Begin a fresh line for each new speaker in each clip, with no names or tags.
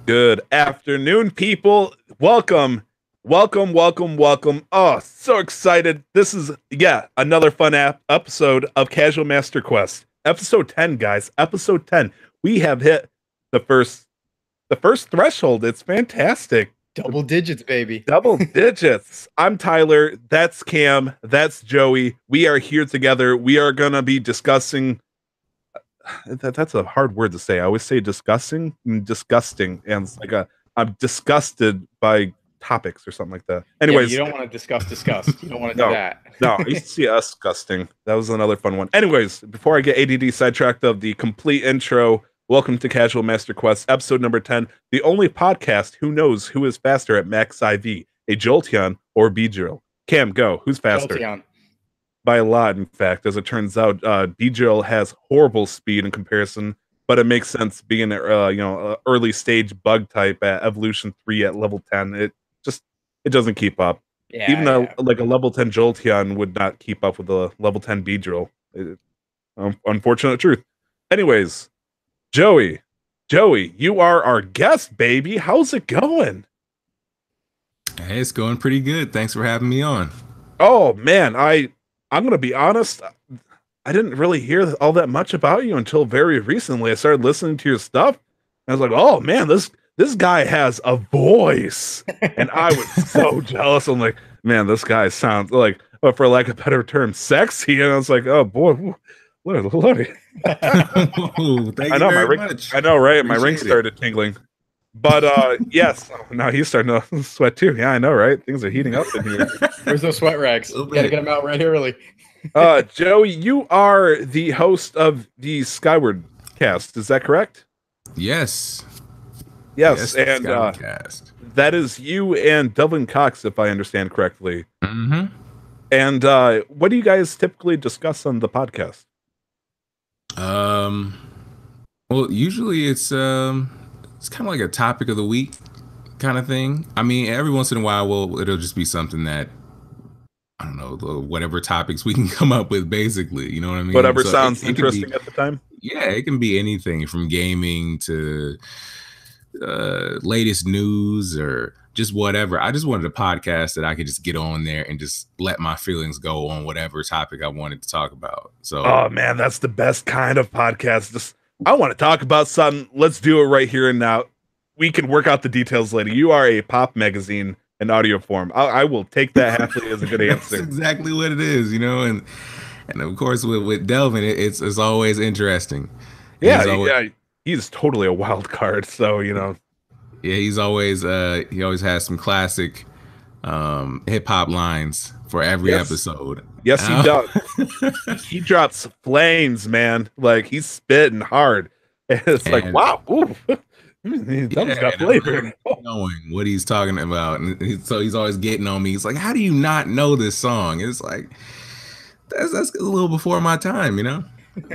Good afternoon, people. Welcome. Oh, so excited. This is, another fun episode of Casual Master Quest. Episode 10, guys. Episode 10. We have hit the first threshold. It's fantastic.
Double digits, baby.
Double digits. I'm Tyler. That's Cam. That's Joey. We are here together. We are going to be discussing that's a hard word to say. I always say disgusting and disgusting, and it's like I'm disgusted by topics or something like that. Anyways,
you don't want to discuss. You don't want to
no,
do that.
No, I used to see us disgusting. That was another fun one. Anyways, before I get ADD sidetracked of the complete intro, welcome to Casual Master Quest, episode number 10, the only podcast who knows who is faster at max IV, a Jolteon or Beedrill. Cam, go. Who's faster?
Jolteon.
By a lot, in fact. As it turns out, Beedrill has horrible speed in comparison, but it makes sense being an early stage bug type at evolution 3 at level 10. It doesn't keep up.
Yeah,
Even though like a level 10 Jolteon would not keep up with a level 10 Beedrill. Unfortunate truth. Anyways, Joey, you are our guest, baby. How's it going?
Hey, it's going pretty good. Thanks for having me on.
Oh man, I'm going to be honest. I didn't really hear all that much about you until very recently. I started listening to your stuff. And I was like, oh man, this guy has a voice. And I was so jealous. I'm like, man, this guy sounds like, for lack of a better term, sexy. And I was like, oh boy, Lordy.
I know,
I know, right? My ring started tingling. But yes, now he's starting to sweat too. Yeah, I know, right? Things are heating up in here.
There's no sweat rags. You gotta get them out right early.
Joey, you are the host of the Skyward Cast. Is that correct?
Yes,
and that is you and Delvin Cox, if I understand correctly.
Mm-hmm.
And what do you guys typically discuss on the podcast?
Well, usually it's kind of like a topic of the week kind of thing. I mean, every once in a while, it'll just be something that, I don't know, whatever topics we can come up with, basically. You know what I mean?
Whatever sounds interesting at the time.
Yeah, it can be anything from gaming to latest news or just whatever. I just wanted a podcast that I could just get on there and just let my feelings go on whatever topic I wanted to talk about. So,
oh man, that's the best kind of podcast. Just, I want to talk about something. Let's do it right here and now. We can work out the details later. You are a pop magazine in audio form. I will take that happily as a good answer.
That's exactly what it is, you know. And of course with Delvin, it's always interesting.
Yeah, he's totally a wild card. So
yeah, he always has some classic hip hop lines for every episode.
Yes, he does. He drops flames, man. Like he's spitting hard. And it's like, wow, ooh. That got flavor.
Knowing what he's talking about, and so he's always getting on me. He's like, "How do you not know this song?" It's like that's a little before my time, you know.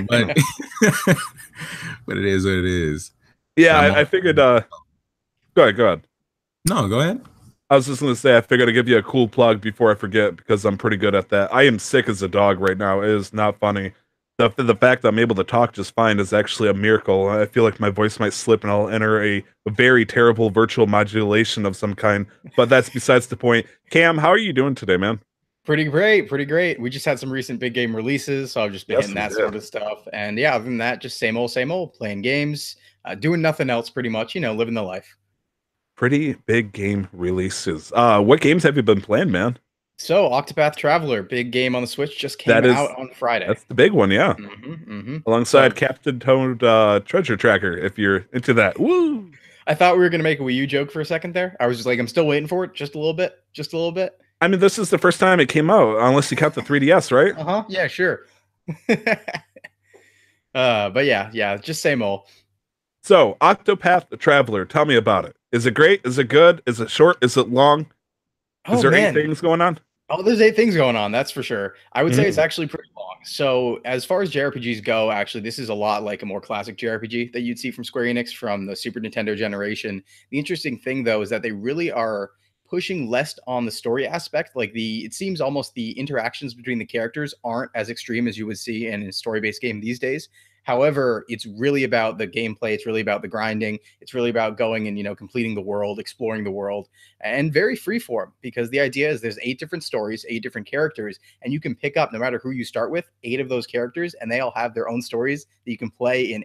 But but it is what it is.
Yeah, I figured. Go ahead.
No, go ahead.
I was just gonna say, I figured I'd give you a cool plug before I forget because I'm pretty good at that. I am sick as a dog right now. It is not funny. The fact that I'm able to talk just fine is actually a miracle. I feel like my voice might slip and I'll enter a very terrible virtual modulation of some kind, but that's besides the point. Cam, how are you doing today, man?
Pretty great. We just had some recent big game releases, so I've just been hitting that sort of stuff. And yeah, other than that, just same old, playing games, doing nothing else pretty much, living the life.
Pretty big game releases. What games have you been playing, man?
So, Octopath Traveler, big game on the Switch, just came out on Friday.
That's the big one, yeah. Alongside Captain Toad Treasure Tracker, if you're into that. Woo!
I thought we were going to make a Wii U joke for a second there. I was just like, I'm still waiting for it, just a little bit.
I mean, this is the first time it came out, unless you count the 3DS, right?
Uh-huh, yeah, sure. But yeah, just same old.
So, Octopath Traveler, tell me about it. Is it great? Is it good? Is it short? Is it long? Is there 8 things going on?
Oh, there's 8 things going on. That's for sure. I would say it's actually pretty long. So as far as JRPGs go, actually, this is a lot like a more classic JRPG that you'd see from Square Enix from the Super Nintendo generation. The interesting thing, though, is that they really are pushing less on the story aspect. Like it seems almost the interactions between the characters aren't as extreme as you would see in a story-based game these days. However, it's really about the gameplay. It's really about the grinding. It's really about going and, completing the world, exploring the world, and very freeform, because the idea is there's 8 different stories, 8 different characters, and you can pick up, no matter who you start with, 8 of those characters, and they all have their own stories that you can play in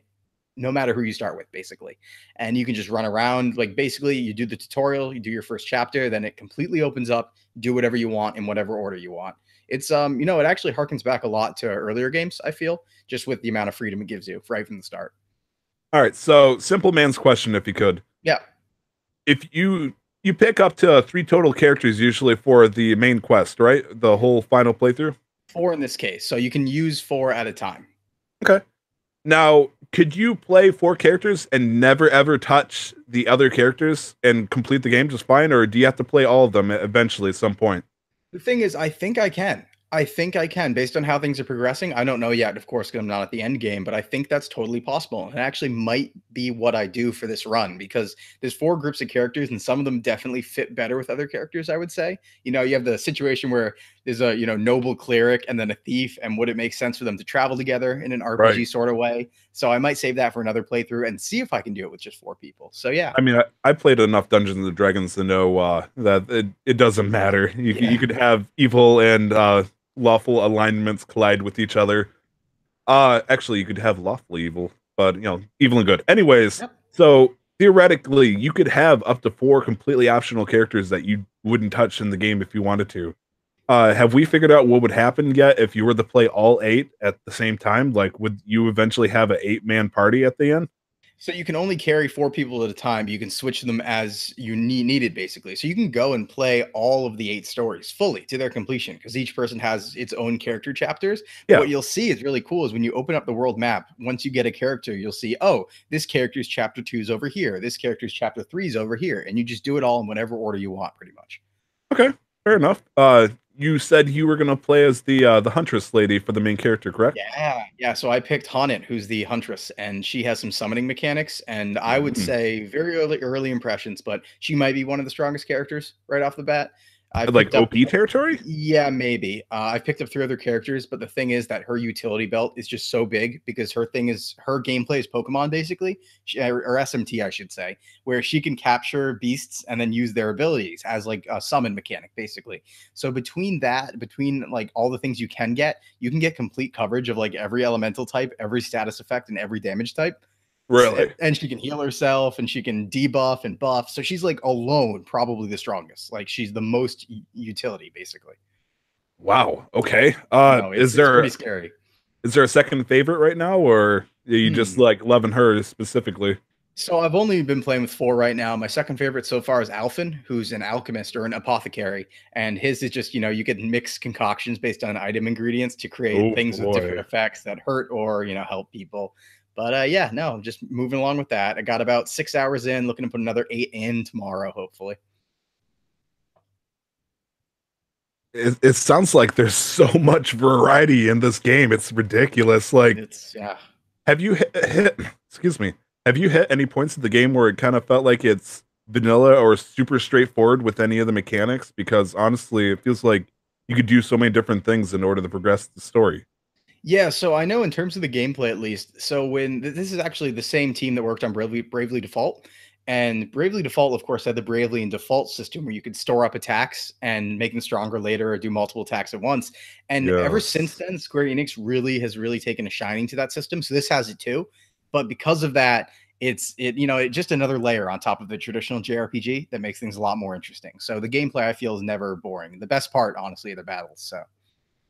no matter who you start with, basically. And you can just run around. Like, basically, you do the tutorial, you do your first chapter, then it completely opens up, do whatever you want in whatever order you want. It's it actually harkens back a lot to earlier games, I feel, just with the amount of freedom it gives you right from the start.
All right, so simple man's question, if you could.
Yeah.
If you pick up to 3 total characters usually for the main quest, right? The whole final playthrough?
4 in this case. So you can use 4 at a time.
Okay. Now, could you play 4 characters and never ever touch the other characters and complete the game just fine, or do you have to play all of them eventually at some point?
The thing is, I think I can. Based on how things are progressing. I don't know yet, of course, because I'm not at the end game, but I think that's totally possible. And it actually might be what I do for this run, because there's 4 groups of characters and some of them definitely fit better with other characters, I would say. You have the situation where there's a, noble cleric and then a thief, and would it make sense for them to travel together in an RPG sort of way? So I might save that for another playthrough and see if I can do it with just 4 people. So yeah.
I mean, I played enough Dungeons and Dragons to know that it doesn't matter. You could have evil and lawful alignments collide with each other. Actually, you could have lawful evil, but evil and good. Anyways, So theoretically, you could have up to 4 completely optional characters that you wouldn't touch in the game if you wanted to. Have we figured out what would happen yet if you were to play all 8 at the same time? Like, would you eventually have an 8-man party at the end?
So you can only carry 4 people at a time. You can switch them as you needed, basically. So you can go and play all of the 8 stories fully to their completion, because each person has its own character chapters. Yeah. What you'll see is really cool is when you open up the world map, once you get a character, you'll see, oh, this character's chapter 2 is over here. This character's chapter 3 is over here. And you just do it all in whatever order you want, pretty much.
Okay, fair enough. You said you were going to play as the Huntress lady for the main character, correct?
Yeah. So I picked Haunted, who's the Huntress, and she has some summoning mechanics, and I would say very early impressions, but she might be one of the strongest characters right off the bat.
Like OP territory?
Yeah, maybe. I picked up 3 other characters, but the thing is that her utility belt is just so big, because her gameplay is Pokemon, basically, or SMT, I should say, where she can capture beasts and then use their abilities as like a summon mechanic, basically. So between like all the things you can get complete coverage of like every elemental type, every status effect, and every damage type.
Really?
And she can heal herself, and she can debuff and buff. So she's like alone probably the strongest. Like, she's the most utility, basically.
Wow. Okay.
It's pretty scary.
Is there a second favorite right now, or are you just like loving her specifically?
So I've only been playing with 4 right now. My second favorite so far is Alphen, who's an alchemist or an apothecary. And his is just, you can mix concoctions based on item ingredients to create things with different effects that hurt or, help people. But I'm just moving along with that. I got about 6 hours in, looking to put another 8 in tomorrow, hopefully.
It sounds like there's so much variety in this game. It's ridiculous. Like, have you hit excuse me, have you hit any points in the game where it kind of felt like it's vanilla or super straightforward with any of the mechanics? Because honestly, it feels like you could do so many different things in order to progress the story.
Yeah, so I know in terms of the gameplay, at least. So when this is actually the same team that worked on Bravely Default, and Bravely Default, of course, had the Bravely and Default system where you could store up attacks and make them stronger later, or do multiple attacks at once. And ever since then, Square Enix has really taken a shining to that system. So this has it too, but because of that, it's just another layer on top of the traditional JRPG that makes things a lot more interesting. So the gameplay, I feel, is never boring. The best part, honestly, are the battles. So.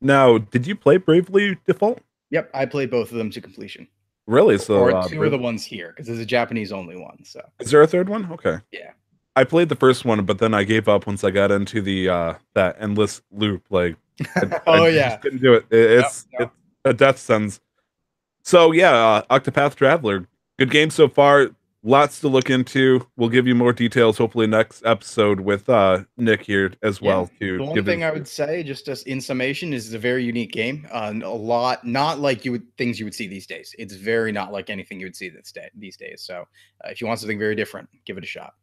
Now, did you play Bravely Default?
Yep, I played both of them to completion.
Really? So,
or 2 are the ones here, because there's a Japanese only one. So,
is there a third one? Okay.
Yeah.
I played the first one, but then I gave up once I got into the that endless loop. Like, I just couldn't do it. It's a death sentence. So yeah, Octopath Traveler, good game so far. Lots to look into. We'll give you more details hopefully next episode with Nick here as well.
The one thing I would say, just as in summation, is it's a very unique game. A lot, not like things you would see these days. It's very not like anything you would see these days. So if you want something very different, give it a shot.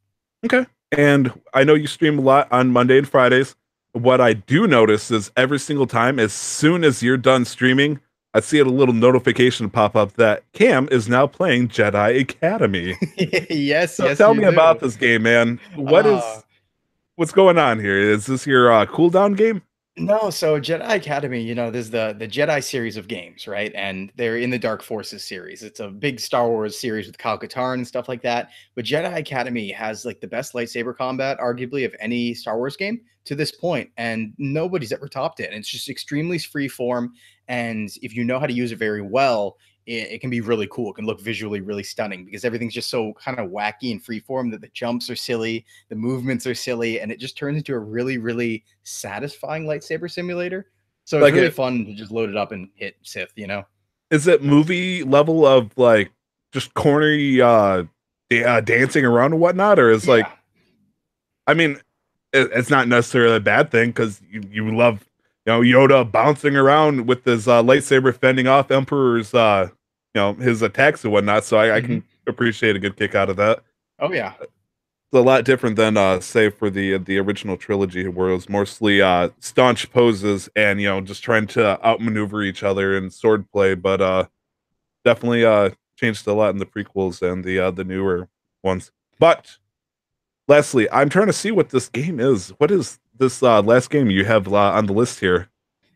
Okay. And I know you stream a lot on Monday and Fridays. What I do notice is every single time, as soon as you're done streaming, I see a little notification pop up that Cam is now playing Jedi Academy.
Yes,
So
yes,
tell
you
me
do.
about this game, man. What's going on here? Is this your cooldown game?
No, so Jedi Academy, there's the Jedi series of games, right? And they're in the Dark Forces series. It's a big Star Wars series with Kyle Katarn and stuff like that. But Jedi Academy has like the best lightsaber combat, arguably, of any Star Wars game to this point, and nobody's ever topped it. And it's just extremely free form, and if you know how to use it very well, it can be really cool. It can look visually really stunning because everything's just so kind of wacky and freeform that the jumps are silly, the movements are silly, and it just turns into a really, really satisfying lightsaber simulator. So it's
Like
really
it,
fun to just load it up and hit Sith.
is it movie level of like just corny dancing around and whatnot, or is like,
Yeah.
I mean, it's not necessarily a bad thing because you love Yoda bouncing around with his lightsaber fending off Emperor's his attacks and whatnot. So I can appreciate a good kick out of that.
Oh yeah.
It's a lot different than say for the original trilogy where it was mostly staunch poses and just trying to outmaneuver each other in swordplay, but definitely changed a lot in the prequels and the newer ones. But Leslie, I'm trying to see what this game is. What is this last game you have on the list here?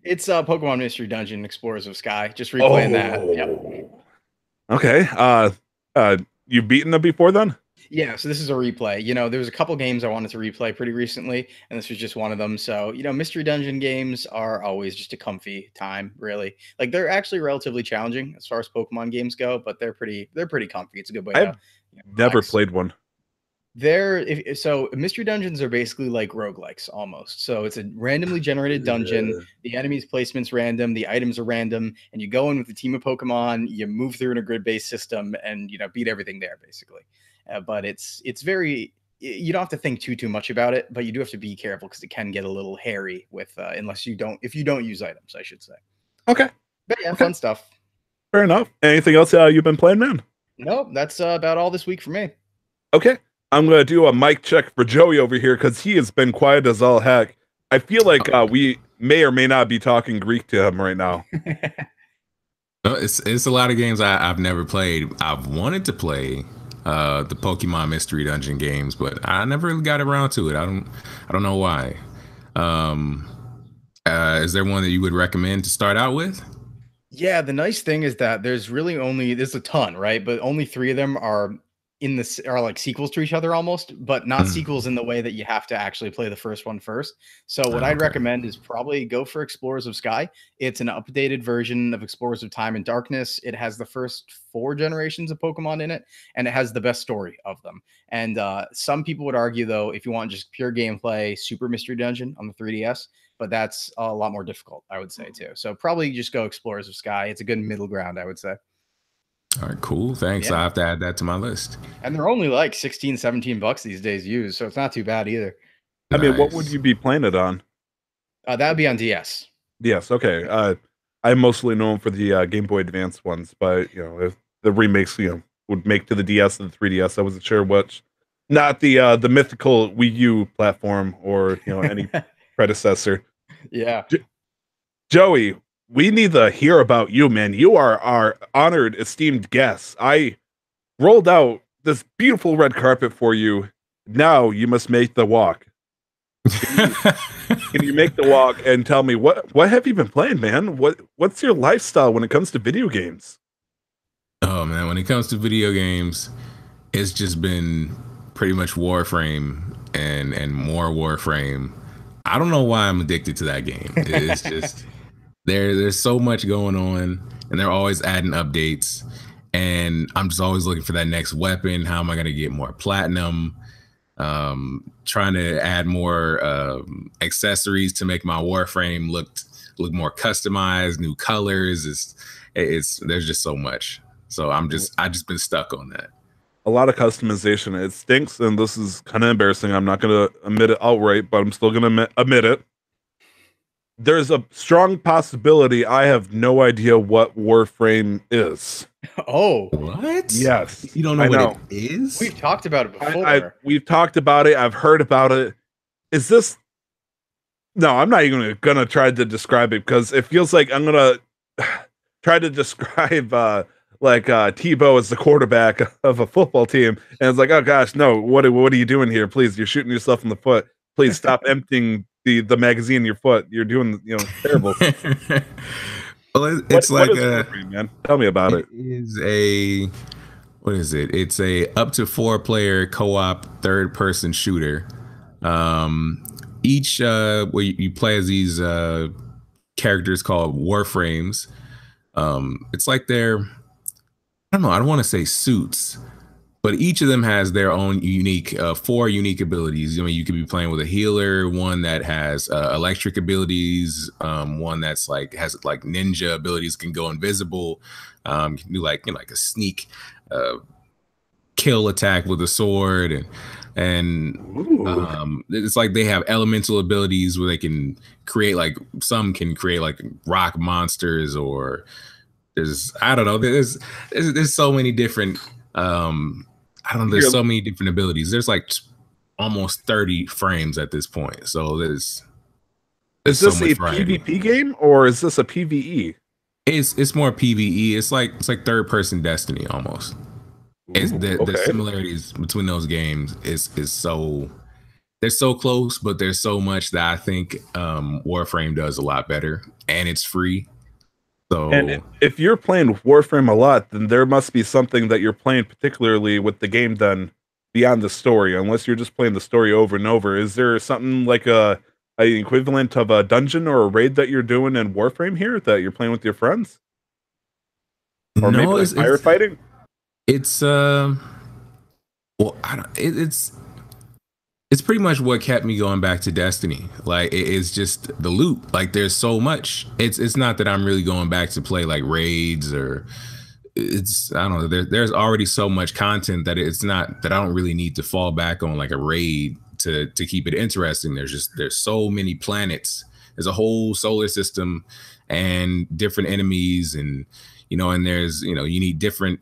It's Pokemon Mystery Dungeon Explorers of Sky. Just replaying that. Yep.
Okay. You've beaten them before then?
Yeah, so this is a replay. There was a couple games I wanted to replay pretty recently, and this was just one of them. So, Mystery Dungeon games are always just a comfy time, really. Like they're actually relatively challenging as far as Pokemon games go, but they're pretty comfy. It's a good way
I've
to
never
relax.
played one.
So mystery dungeons are basically like roguelikes almost. So it's a randomly generated dungeon. The enemies placement's random, the items are random, and you go in with a team of Pokemon, you move through in a grid-based system and beat everything there basically. But it's very, you don't have to think too much about it, but you do have to be careful because it can get a little hairy with if you don't use items, I should say.
Okay.
But yeah,
Okay.
fun stuff.
Fair enough. Anything else you've been playing, man?
Nope, that's about all this week for me.
Okay. I'm going to do a mic check for Joey over here because he has been quiet as all heck. I feel like we may or may not be talking Greek to him right now.
No, it's a lot of games I've never played. I've wanted to play the Pokemon Mystery Dungeon games, but I never really got around to it. I don't know why. Is there one that you would recommend to start out with?
Yeah, the nice thing is that there's a ton, right? But only 3 of them are like sequels to each other almost, but not sequels in the way that you have to actually play the first one first. So what I'd recommend is probably go for Explorers of Sky. It's an updated version of Explorers of Time and Darkness. It has the first 4 generations of Pokemon in it, and it has the best story of them. And some people would argue, though, if you want just pure gameplay, Super Mystery Dungeon on the 3DS, but that's a lot more difficult, I would say, too. So probably just go Explorers of Sky. It's a good middle ground, I would say.
All right, cool. Thanks.
Yeah.
I have to add that to my list.
And they're only like 16, 17 bucks these days used, so it's not too bad either.
I mean, what would you be playing it on?
That would be on DS.
Yes, okay. I mostly know them for the Game Boy Advance ones, but if the remakes would make to the DS and the 3DS, I wasn't sure which. Not the mythical Wii U platform or any predecessor.
Yeah.
Joey, we need to hear about you, man. You are our honored, esteemed guest. I rolled out this beautiful red carpet for you. Now you must make the walk. Can you make the walk and tell me what have you been playing, man? What's your lifestyle when it comes to video games?
Oh man, when it comes to video games, it's just been pretty much Warframe and more Warframe. I don't know why I'm addicted to that game. It's just there's so much going on, and they're always adding updates, and I'm just always looking for that next weapon. How am I going to get more platinum? Trying to add more accessories to make my Warframe look more customized, new colors. It's there's just so much. So I just been stuck on that.
A lot of customization. It stinks, and this is kind of embarrassing. I'm not going to admit it outright, but I'm still going to admit it. There's a strong possibility I have no idea what Warframe is.
Oh,
what?
Yes.
You don't know what it is?
We've talked about it before.
We've talked about it. I've heard about it. Is this... No, I'm not even going to try to describe it because it feels like I'm going to tried to describe Tebow as the quarterback of a football team, and it's like, oh gosh, no, what are you doing here? Please, you're shooting yourself in the foot. Please stop emptying the magazine in your foot. You're doing terrible.
Well, it's
what is Warframe, man? Tell me about it.
What is it? It's a up to 4-player co-op third-person shooter. Each where you play as these characters called Warframes. It's like they're, I don't know, I don't want to say suits, but each of them has their own unique 4 unique abilities. I mean, you could be playing with a healer, one that has electric abilities, one that's has ninja abilities, can go invisible, can do like a sneak kill attack with a sword, and it's like they have elemental abilities where they can create some can create rock monsters, or there's so many different there's so many different abilities. There's almost 30 frames at this point. So is this
a PvP game or is this a PvE?
It's more PvE. It's like third person Destiny almost. The similarities between those games is so, they're so close, but there's so much that I think Warframe does a lot better, and it's free. So,
and if you're playing Warframe a lot, then there must be something that you're playing particularly with the game done beyond the story. Unless you're just playing the story over and over, is there something like a equivalent of a dungeon or a raid that you're doing in Warframe here that you're playing with your friends? Or maybe firefighting?
It's it's pretty much what kept me going back to Destiny. It's just the loot. There's so much. It's not that I'm really going back to play raids, or I don't know. There's already so much content that it's not that I don't really need to fall back on a raid to keep it interesting. There's so many planets. There's a whole solar system and different enemies, and and there's you need different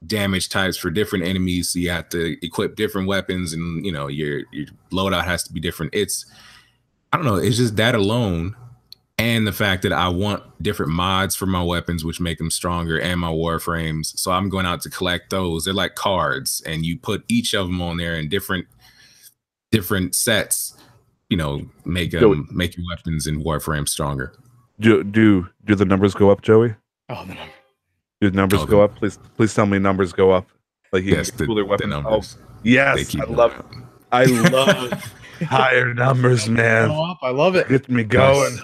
damage types for different enemies, so you have to equip different weapons, and your loadout has to be different. I don't know, it's just that alone, and the fact that I want different mods for my weapons which make them stronger, and my warframes, so I'm going out to collect those. They're like cards, and you put each of them on there in different sets, make your weapons and warframes stronger.
Do the numbers go up, Joey?
Oh, the number.
Do numbers go up? Please tell me numbers go up.
Yes, the numbers.
Oh, yes, I love higher numbers, man.
I love it.
Get me going.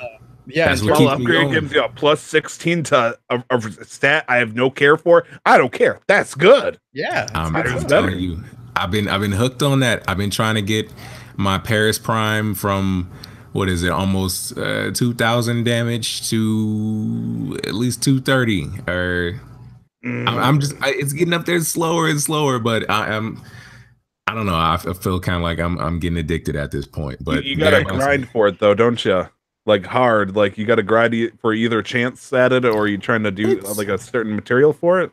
Yeah,
upgrade gives you a plus 16 to a stat I have no care for. I don't care. That's good.
Yeah,
I'm telling you, I've been hooked on that. I've been trying to get my Paris Prime from, what is it, almost 2,000 damage to at least 230, or it's getting up there slower and slower, but I don't know. I feel kind of like I'm getting addicted at this point. But
you gotta grind for it though, don't you? Hard. You gotta grind for either chance at it, or are you trying to do a certain material for it?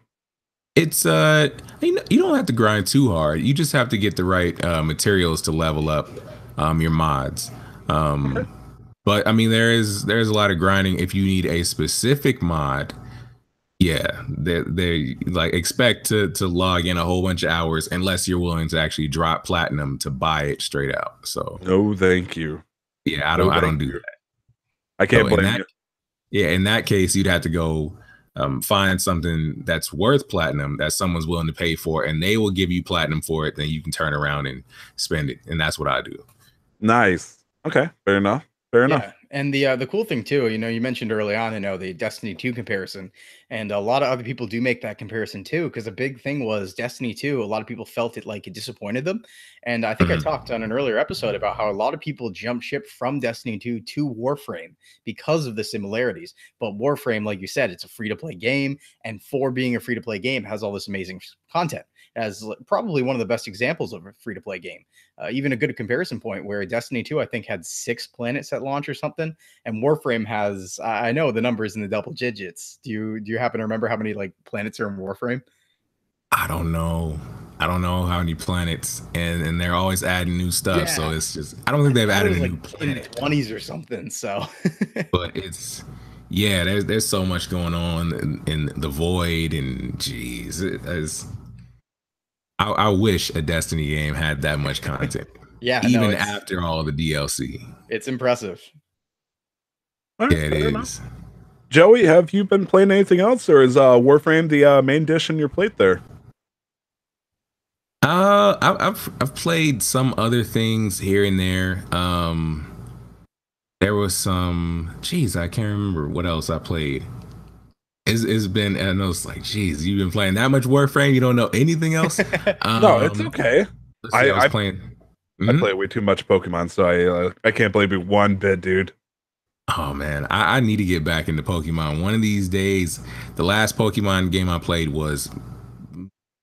It's you don't have to grind too hard. You just have to get the right materials to level up your mods. But I mean, there's a lot of grinding if you need a specific mod. Yeah, they expect to log in a whole bunch of hours unless you're willing to actually drop platinum to buy it straight out. So
no, thank you.
Yeah, I don't do that.
I can't blame you.
Yeah, in that case, you'd have to go find something that's worth platinum that someone's willing to pay for, and they will give you platinum for it. Then you can turn around and spend it, and that's what I do.
Nice. Okay, fair enough. Fair enough.
And the cool thing too, you mentioned early on, the Destiny 2 comparison, and a lot of other people do make that comparison too, because a big thing was Destiny 2. A lot of people felt it it disappointed them, and I think I talked on an earlier episode about how a lot of people jump ship from Destiny 2 to Warframe because of the similarities. But Warframe, like you said, it's a free-to-play game, and for being a free-to-play game, has all this amazing content. As probably one of the best examples of a free-to-play game. Even a good comparison point where Destiny 2, I think, had 6 planets at launch or something, and Warframe has, I know the numbers in the double digits. Do you happen to remember how many planets are in Warframe?
I don't know how many planets, and they're always adding new stuff. Yeah. So it's just, I don't think they've added a new planet.
20s or something. So,
but Yeah, there's so much going on in the void, and geez, I wish a Destiny game had that much content,
Yeah, no,
even after all the DLC.
it's impressive.
All
Yeah,
right,
it
fair enough.
is.
Joey, have you been playing anything else, or is Warframe the main dish in your plate there?
I've played some other things here and there. There was some. Geez, I can't remember what else I played. It's been, and I was like, geez, you've been playing that much Warframe, you don't know anything else?
No, it's okay.
Let's see, I was playing.
I play way too much Pokemon, so I can't believe it one bit, dude.
Oh man, I need to get back into Pokemon one of these days. The last Pokemon game I played was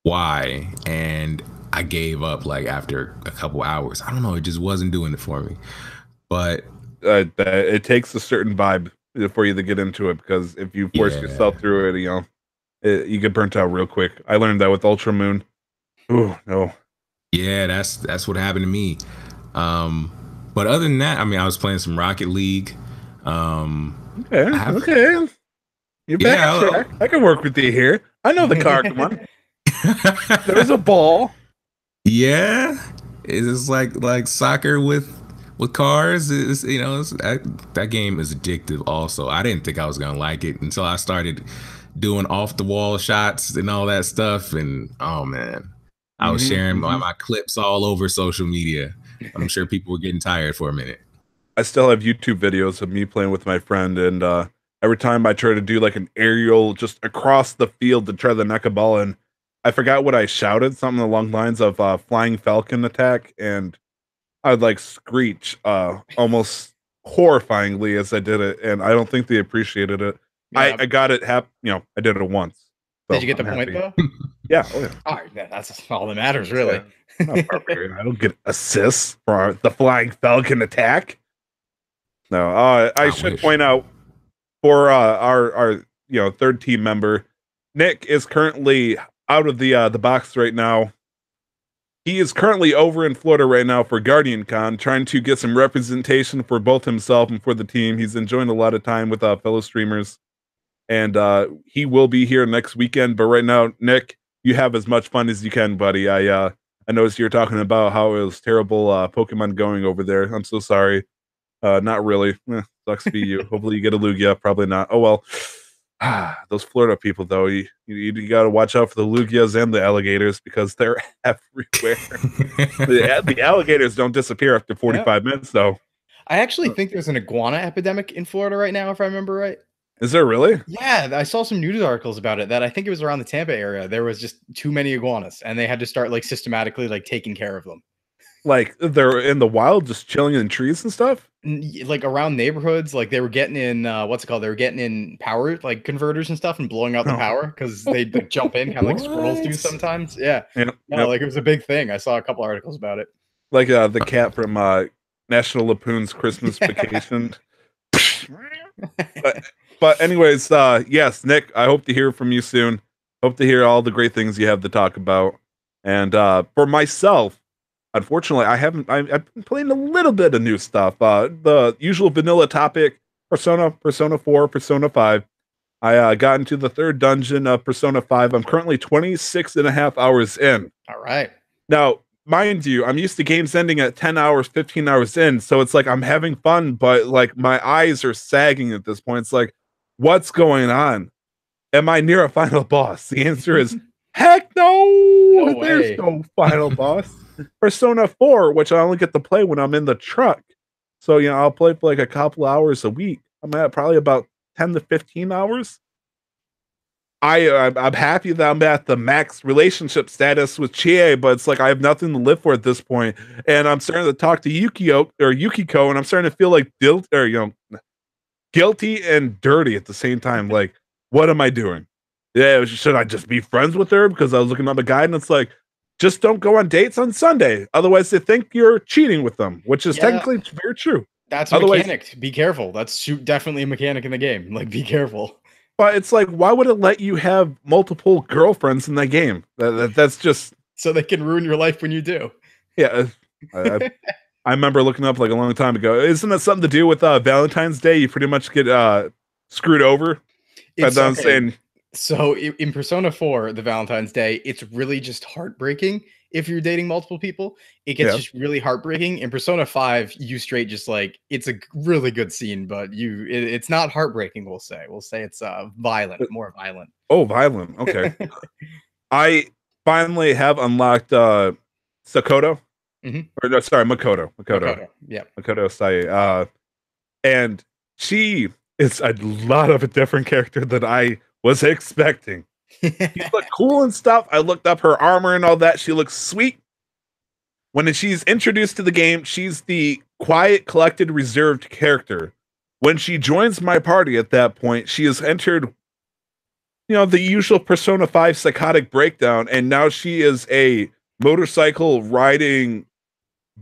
Y, and I gave up like after a couple hours. I don't know, it just wasn't doing it for me. But
it takes a certain vibe for you to get into it, because if you force yourself through it, you get burnt out real quick. I learned that with Ultra Moon. Ooh, no.
Yeah, that's what happened to me. But other than that, I mean, I was playing some Rocket League.
Okay. You're back. I can work with you here. I know the card one. There's a ball.
Yeah, it's like soccer with cars. That game is addictive. Also, I didn't think I was gonna like it until I started doing off the wall shots and all that stuff. And oh man, I was sharing my clips all over social media. I'm sure people were getting tired for a minute.
I still have YouTube videos of me playing with my friend, and every time I try to do like an aerial just across the field to try to knock a ball in, I forgot what I shouted, something along the lines of flying falcon attack, and I'd like screech almost horrifyingly as I did it, and I don't think they appreciated it. Yeah. I got it I did it once.
So did you get the point though?
Yeah. Oh, yeah.
All right, that's all that matters, really.
Yeah. I don't get assists for the flying falcon attack. No, I should point out for our third team member, Nick is currently out of the box right now. He is currently over in Florida right now for Guardian Con, trying to get some representation for both himself and for the team. He's enjoying a lot of time with fellow streamers, and he will be here next weekend. But right now, Nick, you have as much fun as you can, buddy. I noticed you were talking about how it was terrible Pokemon going over there. I'm so sorry. Not really. Sucks to be you. Hopefully you get a Lugia. Probably not. Oh well. Those Florida people, though, you got to watch out for the Lugias and the alligators, because they're everywhere. the alligators don't disappear after 45 minutes, though.
I actually think there's an iguana epidemic in Florida right now, if I remember right.
Is there really?
Yeah, I saw some news articles about it. That I think it was around the Tampa area. There was just too many iguanas, and they had to start like systematically like taking care of them.
Like they're in the wild, just chilling in trees and stuff.
Like around neighborhoods, like they were getting in what's it called? They were getting in power like converters and stuff and blowing out the power because they'd like, jump in, kind of like squirrels do sometimes. Yeah, like it was a big thing. I saw a couple articles about it.
Like the cat from National Lampoon's Christmas Vacation. But anyways, yes, Nick, I hope to hear from you soon. Hope to hear all the great things you have to talk about. And for myself, unfortunately, I've been playing a little bit of new stuff. The usual vanilla topic: Persona 4, Persona 5. I got into the third dungeon of Persona 5. I'm currently 26 and a half hours in.
All right.
Now, mind you, I'm used to games ending at 10 hours, 15 hours in. So it's like I'm having fun, but like my eyes are sagging at this point. It's like, what's going on? Am I near a final boss? The answer is heck no. There's no final boss. Persona 4, which I only get to play when I'm in the truck. So, I'll play for like a couple hours a week. I'm at probably about 10 to 15 hours. I'm happy that I'm at the max relationship status with Chie, but it's like I have nothing to live for at this point. And I'm starting to talk to Yukiko, and I'm starting to feel like guilty and dirty at the same time. Like, what am I doing? Yeah, should I just be friends with her? Because I was looking up a guide, and it's like, just don't go on dates on Sunday. Otherwise, they think you're cheating with them, which is technically very true.
That's a mechanic. Be careful. That's definitely a mechanic in the game. Like, be careful.
But it's like, why would it let you have multiple girlfriends in that game? That's just...
So they can ruin your life when you do.
Yeah. I remember looking up like a long time ago. Isn't that something to do with Valentine's Day? You pretty much get screwed over.
It's
I'm
okay.
saying,
So in Persona 4, the Valentine's Day, it's really just heartbreaking if you're dating multiple people. It gets
Yeah.
just really heartbreaking. In Persona 5, you straight just like it's a really good scene, but it's not heartbreaking, we'll say. We'll say it's violent, more violent.
oh, violent. Okay. I finally have unlocked Sakoto.
Mhm.
Or no, sorry, Makoto.
Yeah.
Makoto Sai. And she is a lot of a different character than I was expecting. She looked cool and stuff. I looked up her armor and all that. She looks sweet. When she's introduced to the game, she's the quiet, collected, reserved character. When she joins my party at that point, she has entered, the usual Persona 5 psychotic breakdown, and now she is a motorcycle riding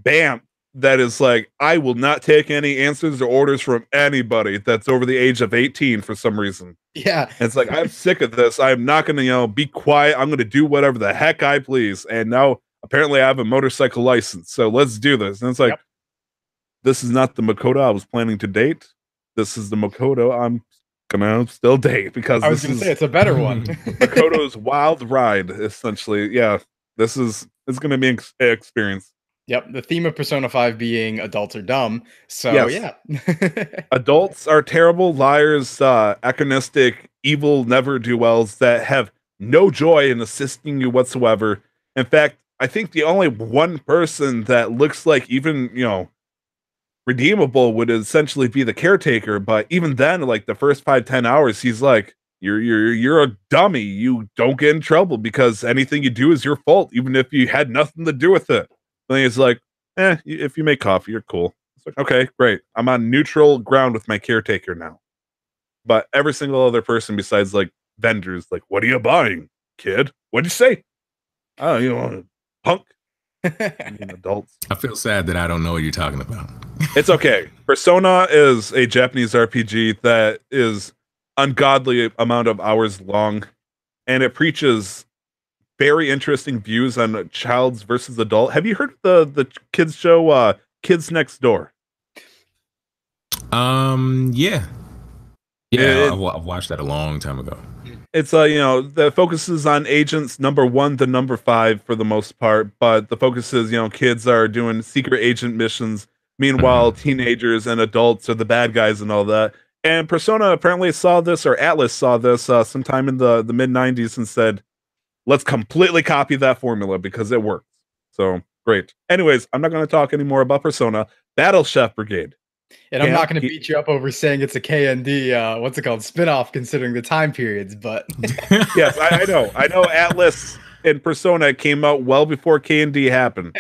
BAMP that is like, I will not take any answers or orders from anybody that's over the age of 18 for some reason.
Yeah.
And it's like, I'm sick of this. I'm not going to, be quiet. I'm going to do whatever the heck I please. And now apparently I have a motorcycle license. So let's do this. And it's like, This is not the Makoto I was planning to date. This is the Makoto I'm going to still date because
I was going to say it's a better one.
Makoto's wild ride, essentially. Yeah, it's going to be an experience.
Yep, the theme of Persona 5 being adults are dumb. So, yeah.
Adults are terrible, liars, agonistic, evil never-do-wells that have no joy in assisting you whatsoever. In fact, I think the only one person that looks like even, redeemable would essentially be the caretaker. But even then, like the first 5-10 hours, he's like, you're a dummy. You don't get in trouble because anything you do is your fault, even if you had nothing to do with it. Then he's like, if you make coffee, you're cool. It's like, okay, great. I'm on neutral ground with my caretaker now. But every single other person besides like vendors, like, what are you buying, kid? What'd you say? Oh, punk. I mean, adults.
I feel sad that I don't know what you're talking about.
It's okay. Persona is a Japanese RPG that is ungodly amount of hours long, and it preaches very interesting views on child's versus adult. Have you heard of the kids show Kids Next Door?
Yeah. I've watched that a long time ago.
It's that focuses on agents number 1 to number 5 for the most part, but the focus is kids are doing secret agent missions. Meanwhile, teenagers and adults are the bad guys and all that. And Persona apparently saw this, or Atlas saw this sometime in the mid 90s and said, let's completely copy that formula because it works. So great. Anyways, I'm not going to talk anymore about Persona. Battle Chef Brigade.
And I'm not going to beat you up over saying it's a KND, what's it called, spinoff, considering the time periods, but...
Yes, I know. I know Atlas and Persona came out well before KND happened.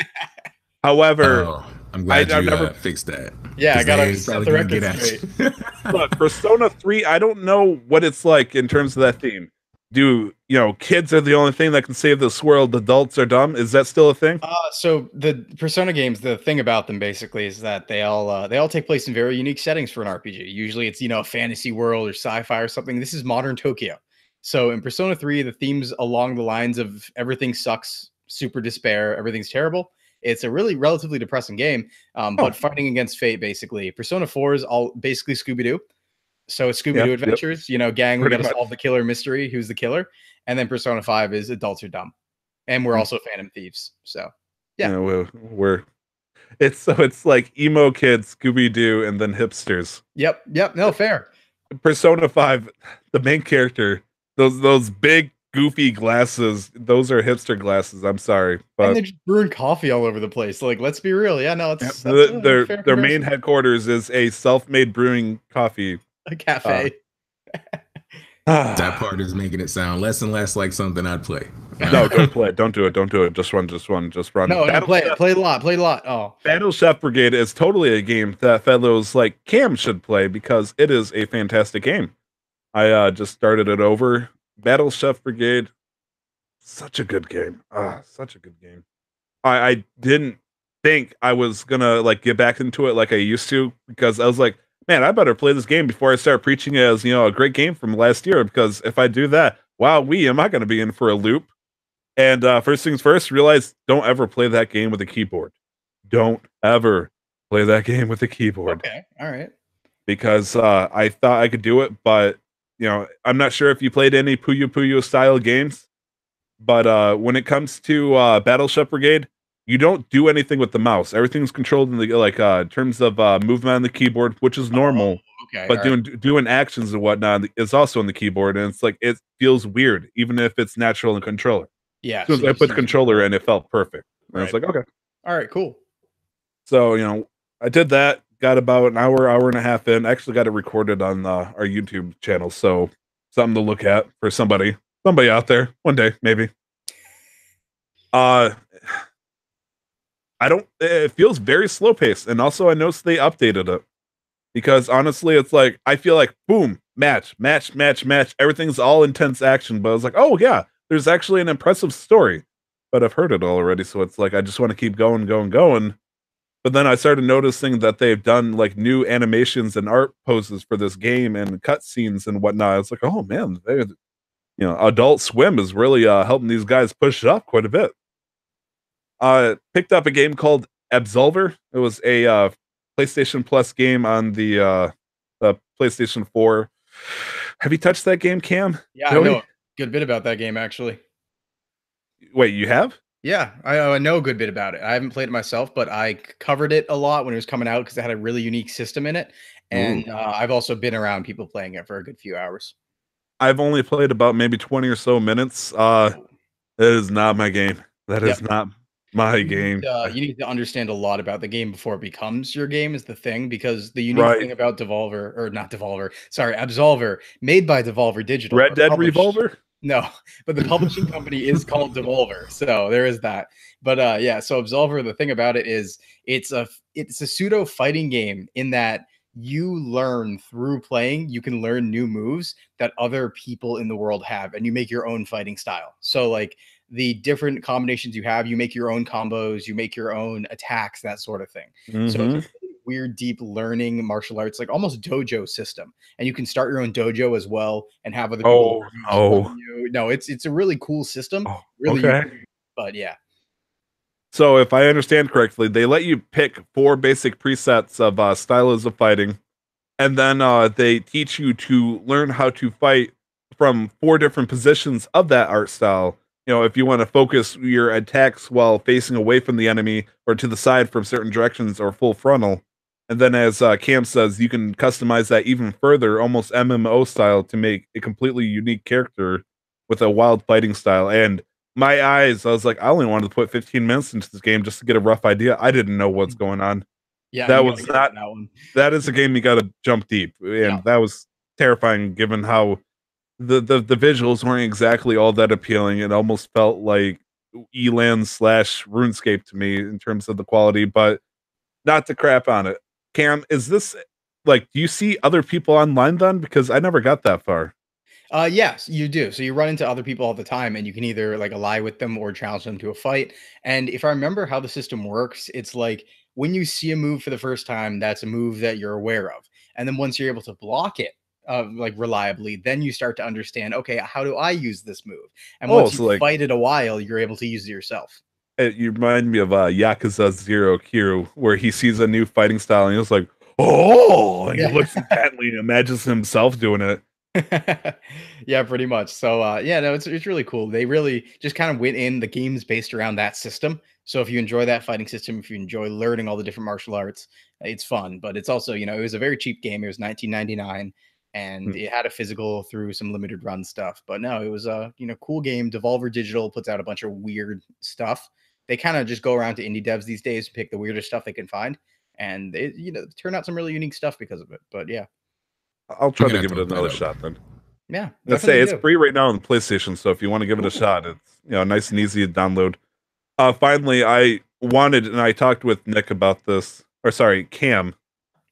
However...
I'm glad you never fixed that.
Yeah, I got to set the record straight.
Look, Persona 3, I don't know what it's like in terms of that theme. Do kids are the only thing that can save this world? Adults are dumb. Is that still a thing?
So the Persona games, the thing about them basically is that they all take place in very unique settings for an RPG. Usually, it's a fantasy world or sci-fi or something. This is modern Tokyo. So in Persona 3, the themes along the lines of everything sucks, super despair, everything's terrible. It's a really relatively depressing game, but fighting against fate basically. Persona 4 is all basically Scooby-Doo. So Scooby-Doo adventures, gang, we got to solve the killer mystery. Who's the killer? And then Persona 5 is adults are dumb. And we're also Phantom Thieves. So, yeah.
It's like emo kids, Scooby-Doo, and then hipsters.
Yep. No, fair.
Persona 5, the main character, those big goofy glasses, those are hipster glasses. I'm sorry. But
and they're just brewing coffee all over the place. Like, let's be real. Yeah, no, it's
their main headquarters is a self-made brewing coffee.
A cafe.
That part is making it sound less and less like something I'd play.
No, don't play it. Don't do it. Don't do it. Just run.
No, play it. Play a lot. Oh.
Battle Chef Brigade is totally a game that fellows like Cam should play because it is a fantastic game. I just started it over. Battle Chef Brigade, such a good game. Such a good game. I didn't think I was gonna get back into it like I used to because I was like, man, I better play this game before I start preaching it as a great game from last year. Because if I do that, am I going to be in for a loop? And first things first, realize don't ever play that game with a keyboard. Don't ever play that game with a keyboard.
Okay, all right.
because I thought I could do it, but I'm not sure if you played any Puyo Puyo style games, but when it comes to Battleship Brigade, you don't do anything with the mouse. Everything's controlled in the terms of movement on the keyboard, which is normal.
Okay,
But doing actions and whatnot is also on the keyboard, and it's like it feels weird, even if it's natural in the controller.
Yeah.
So I put the controller in, it felt perfect. And I was like, okay.
All right, cool.
So, I did that, got about an hour and a half in. I actually got it recorded on our YouTube channel, so something to look at for somebody out there one day, maybe. It feels very slow paced, and also I noticed they updated it. Because honestly, it's like I feel like boom, match. Everything's all intense action, but I was like, oh yeah, there's actually an impressive story. But I've heard it all already, so it's like I just want to keep going. But then I started noticing that they've done like new animations and art poses for this game and cutscenes and whatnot. I was like, oh man, Adult Swim is really helping these guys push it up quite a bit. Picked up a game called Absolver. It was a PlayStation Plus game on the PlayStation 4. Have you touched that game, Cam?
Yeah, really? I know a good bit about that game, actually.
Wait, you have?
Yeah, I know a good bit about it. I haven't played it myself, but I covered it a lot when it was coming out because it had a really unique system in it. And I've also been around people playing it for a good few hours.
I've only played about maybe 20 or so minutes. That is not my game. That is not my game.
You need to understand a lot about the game before it becomes your game is the thing, because the unique thing about Absolver, made by Devolver Digital.
Red Dead Revolver?
No, but the publishing company is called Devolver, so there is that. But so Absolver, the thing about it is it's a pseudo fighting game in that you learn through playing. You can learn new moves that other people in the world have, and you make your own fighting style. So like the different combinations you have, you make your own combos, you make your own attacks, that sort of thing. So it's a weird, deep learning martial arts, like almost dojo system. And you can start your own dojo as well and have other people. No, it's a really cool system. Really unique, but yeah.
So if I understand correctly, they let you pick 4 basic presets of styles of fighting, and then they teach you to learn how to fight from 4 different positions of that art style. If you want to focus your attacks while facing away from the enemy or to the side from certain directions or full frontal. And then as Cam says, you can customize that even further, almost MMO style, to make a completely unique character with a wild fighting style. And my eyes, I was like, I only wanted to put 15 minutes into this game just to get a rough idea. I didn't know what's going on.
Yeah,
that is a game you got to jump deep. And that was terrifying given how the visuals weren't exactly all that appealing. It almost felt like Elan / RuneScape to me in terms of the quality, but not to crap on it. Cam, is this like, do you see other people online then? Because I never got that far.
Yes, you do. So you run into other people all the time, and you can either like ally with them or challenge them to a fight. And if I remember how the system works, it's like when you see a move for the first time, that's a move that you're aware of. And then once you're able to block it, like reliably, then you start to understand, okay, how do I use this move? And once you fight it a while, you're able to use it yourself.
You remind me of Yakuza 0 Kiryu, where he sees a new fighting style and he's like, oh, and he looks intently and imagines himself doing it.
Yeah, pretty much. So no, it's really cool. They really just kind of went in. The game's based around that system. So if you enjoy that fighting system, if you enjoy learning all the different martial arts, it's fun. But it's also, it was a very cheap game. It was $19.99. And it had a physical through some limited run stuff. But no, it was a cool game. Devolver Digital puts out a bunch of weird stuff. They kind of just go around to indie devs these days and pick the weirdest stuff they can find, and they turn out some really unique stuff because of it. But yeah,
I'll try to give it another shot then.
Yeah,
let's say it's free right now on the PlayStation, so if you want to give it a shot, it's nice and easy to download. Finally, I wanted, and I talked with Nick about this, or sorry, Cam.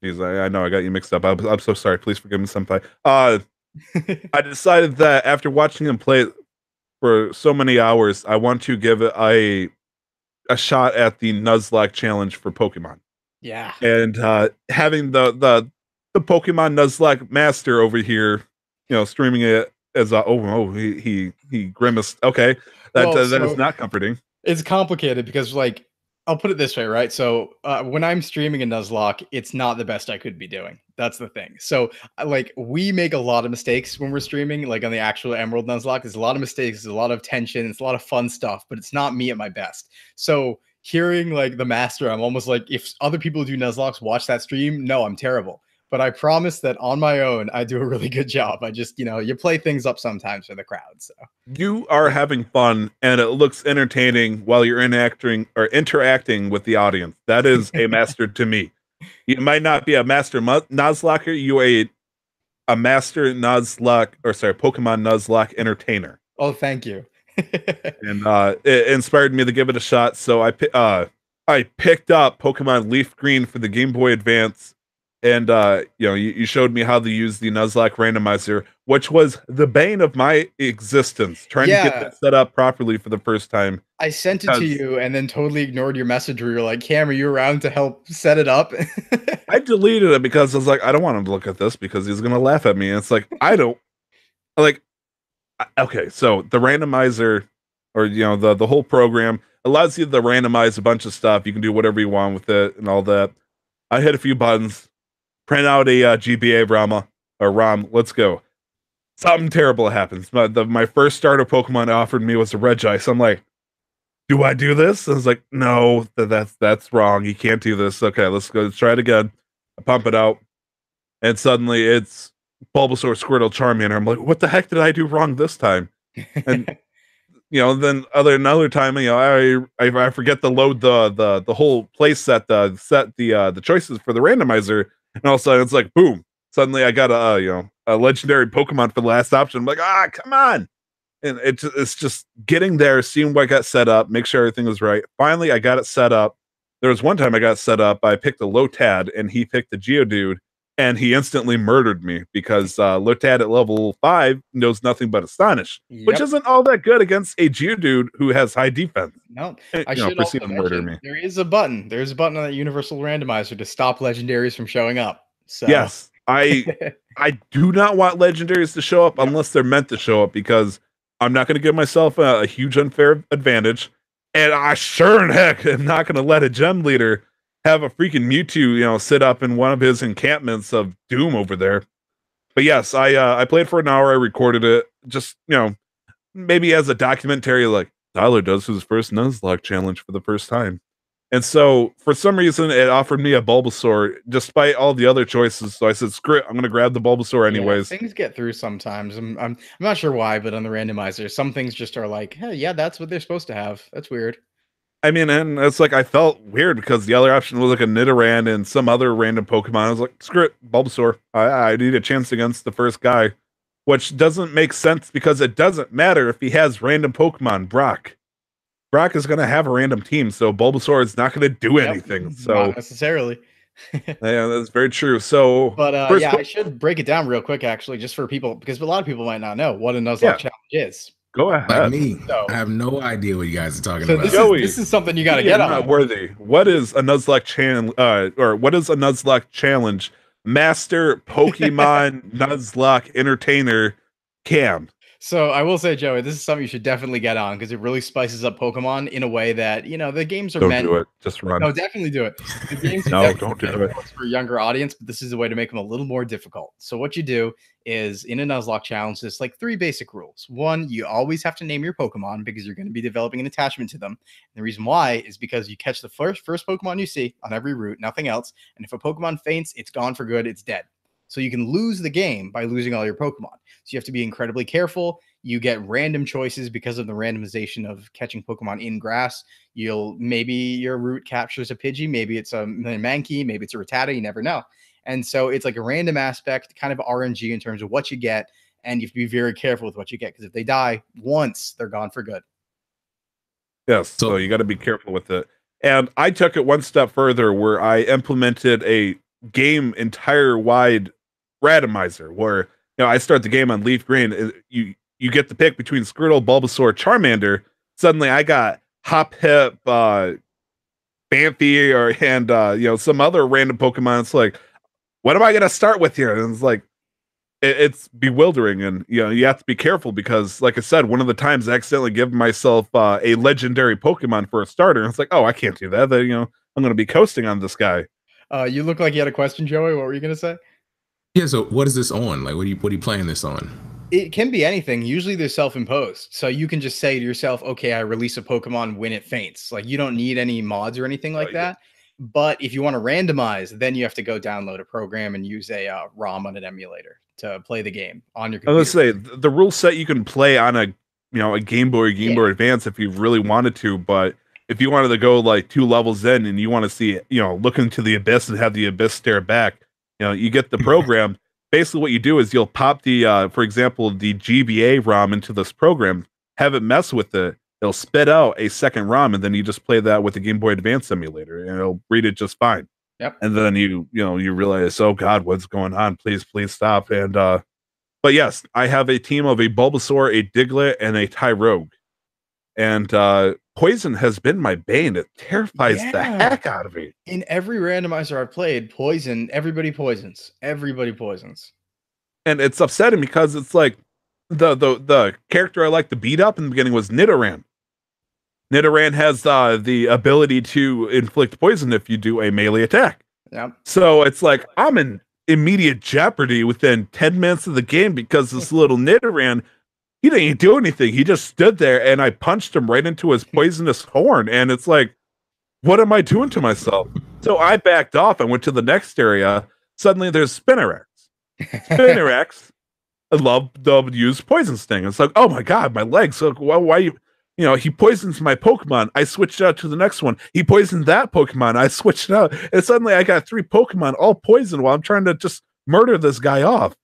Jeez, I know I got you mixed up. I'm so sorry. Please forgive me, senpai. I decided that after watching him play for so many hours, I want to give it a shot at the Nuzlocke challenge for Pokemon.
Yeah,
and having the Pokemon Nuzlocke master over here, streaming it as he grimaced. Okay, that is not comforting.
It's complicated because like I'll put it this way, right? So when I'm streaming a Nuzlocke, it's not the best I could be doing. That's the thing. So like we make a lot of mistakes when we're streaming, like on the actual Emerald Nuzlocke. There's a lot of mistakes, there's a lot of tension, it's a lot of fun stuff, but it's not me at my best. So hearing like the master, I'm almost like, if other people do Nuzlockes watch that stream, no, I'm terrible. But I promise that on my own, I do a really good job. I just, you play things up sometimes for the crowd. So
You are having fun, and it looks entertaining while you're interacting with the audience. That is a master to me. You might not be a master Nuzlocker. You are a master Nuzlocke, or sorry, Pokemon Nuzlocke entertainer.
oh, thank you.
And it inspired me to give it a shot. So I picked up Pokemon Leaf Green for the Game Boy Advance. And you showed me how to use the Nuzlocke randomizer, which was the bane of my existence, trying to get that set up properly for the first time.
I sent it to you and then totally ignored your message where you're like, Cam, are you around to help set it up?
I deleted it because I was like, I don't want him to look at this because he's gonna laugh at me. And it's like, I don't like. Okay, so the randomizer, or the whole program allows you to randomize a bunch of stuff. You can do whatever you want with it and all that. I hit a few buttons. Print out a GBA ROM. Let's go. Something terrible happens. My first starter Pokemon offered me was a Regice. I'm like, do I do this? I was like, no, that's wrong. You can't do this. Okay, let's go. Let's try it again. I pump it out, and suddenly it's Bulbasaur, Squirtle, Charmander. I'm like, what the heck did I do wrong this time? And then another time, I forget to load the whole place set the choices for the randomizer. And all of a sudden, it's like, boom! Suddenly, I got a legendary Pokemon for the last option. I'm like, come on! And it's just getting there, seeing what got set up, make sure everything was right. Finally, I got it set up. There was one time I got set up. I picked a Lotad, and he picked a Geodude, and he instantly murdered me because Lotad at level 5 knows nothing but Astonish, which isn't all that good against a Geodude who has high defense.
No, I should also mention, there is a button. There's a button on that universal randomizer to stop legendaries from showing up. So
yes, I do not want legendaries to show up unless they're meant to show up, because I'm not going to give myself a huge unfair advantage, and I sure in heck am not going to let a gem leader have a freaking Mewtwo, sit up in one of his encampments of doom over there. But yes, I played for an hour. I recorded it, just maybe as a documentary, like Tyler does his first Nuzlocke challenge for the first time. And so for some reason it offered me a Bulbasaur despite all the other choices. So I said, screw it, I'm gonna grab the Bulbasaur anyways.
Things get through sometimes. I'm not sure why, but on the randomizer, some things just are like, hey, yeah, that's what they're supposed to have. That's weird.
I mean, and it's like I felt weird because the other option was like a Nidoran and some other random Pokemon. I was like, screw it, Bulbasaur. I need a chance against the first guy, which doesn't make sense because it doesn't matter if he has random Pokemon. Brock is going to have a random team, so Bulbasaur is not going to do anything. So
not necessarily.
Yeah, that's very true. So,
but I should break it down real quick, actually, just for people, because a lot of people might not know what a Nuzlocke challenge is.
Go ahead.
Like me, I have no idea what you guys are talking about.
This is something you got to get on.
Not worthy. What is a Nuzlocke challenge? Or what is a Nuzlocke challenge? Master Pokemon Nuzlocke entertainer Cam.
So I will say, Joey, this is something you should definitely get on because it really spices up Pokemon in a way that, the games are meant.
Don't do it. Just run.
No, definitely do it. The games
no, don't do it.
For a younger audience, but this is a way to make them a little more difficult. So what you do is in a Nuzlocke challenge, there's like 3 basic rules. 1, you always have to name your Pokemon because you're going to be developing an attachment to them. And the reason why is because you catch the first Pokemon you see on every route, nothing else. And if a Pokemon faints, it's gone for good. It's dead. So you can lose the game by losing all your Pokemon. So you have to be incredibly careful. You get random choices because of the randomization of catching Pokemon in grass. Maybe your route captures a Pidgey, maybe it's a Mankey, maybe it's a Rattata, you never know. And so it's like a random aspect, kind of RNG in terms of what you get, and you have to be very careful with what you get because if they die once, they're gone for good.
Yes, so you got to be careful with it. And I took it one step further where I implemented a game entire wide randomizer where I start the game on Leaf Green. You get the pick between Squirtle, Bulbasaur, Charmander. Suddenly I got Hop Hip, Phanpy, and some other random Pokemon. It's like, what am I gonna start with here? And it's like, it's bewildering, and you have to be careful because, like I said, one of the times I accidentally gave myself a legendary Pokemon for a starter, and it's like, oh, I can't do that. I'm going to be coasting on this guy.
You look like you had a question, Joey. What were you gonna say?
Yeah. So what is this on? Like, what are you playing this on?
It can be anything. Usually they're self-imposed. So you can just say to yourself, okay, I release a Pokemon when it faints. Like you don't need any mods or anything like that. But if you want to randomize, then you have to go download a program and use a ROM on an emulator to play the game on your computer.
I was gonna say the rule set you can play on a Game Boy or Game Boy Advance if you really wanted to, but if you wanted to go like 2 levels in and you want to see, look into the abyss and have the abyss stare back, you get the program. Basically what you do is you'll pop for example, the GBA ROM into this program, have it mess with it. It'll spit out a second ROM, and then you just play that with the Game Boy Advance emulator, and it'll read it just fine.
Yep.
And then you realize, oh God, what's going on? Please stop. And but yes, I have a team of a Bulbasaur, a Diglett, and a Tyrogue. And poison has been my bane. It terrifies the heck out of me.
In every randomizer I've played, everybody poisons. Everybody poisons.
And it's upsetting because it's like the character I like to beat up in the beginning was Nidoran. Nidoran has the ability to inflict poison if you do a melee attack.
Yep.
So it's like I'm in immediate jeopardy within 10 minutes of the game because this little Nidoran, he didn't do anything. He just stood there and I punched him right into his poisonous horn. And it's like, what am I doing to myself? So I backed off and went to the next area. Suddenly there's Spinarak. Spinarak, I love the use Poison Sting. It's like, oh my God, my legs. So why you he poisons my Pokemon. I switched out to the next one. He poisoned that Pokemon. I switched out. And suddenly I got 3 Pokemon all poisoned while I'm trying to just murder this guy off.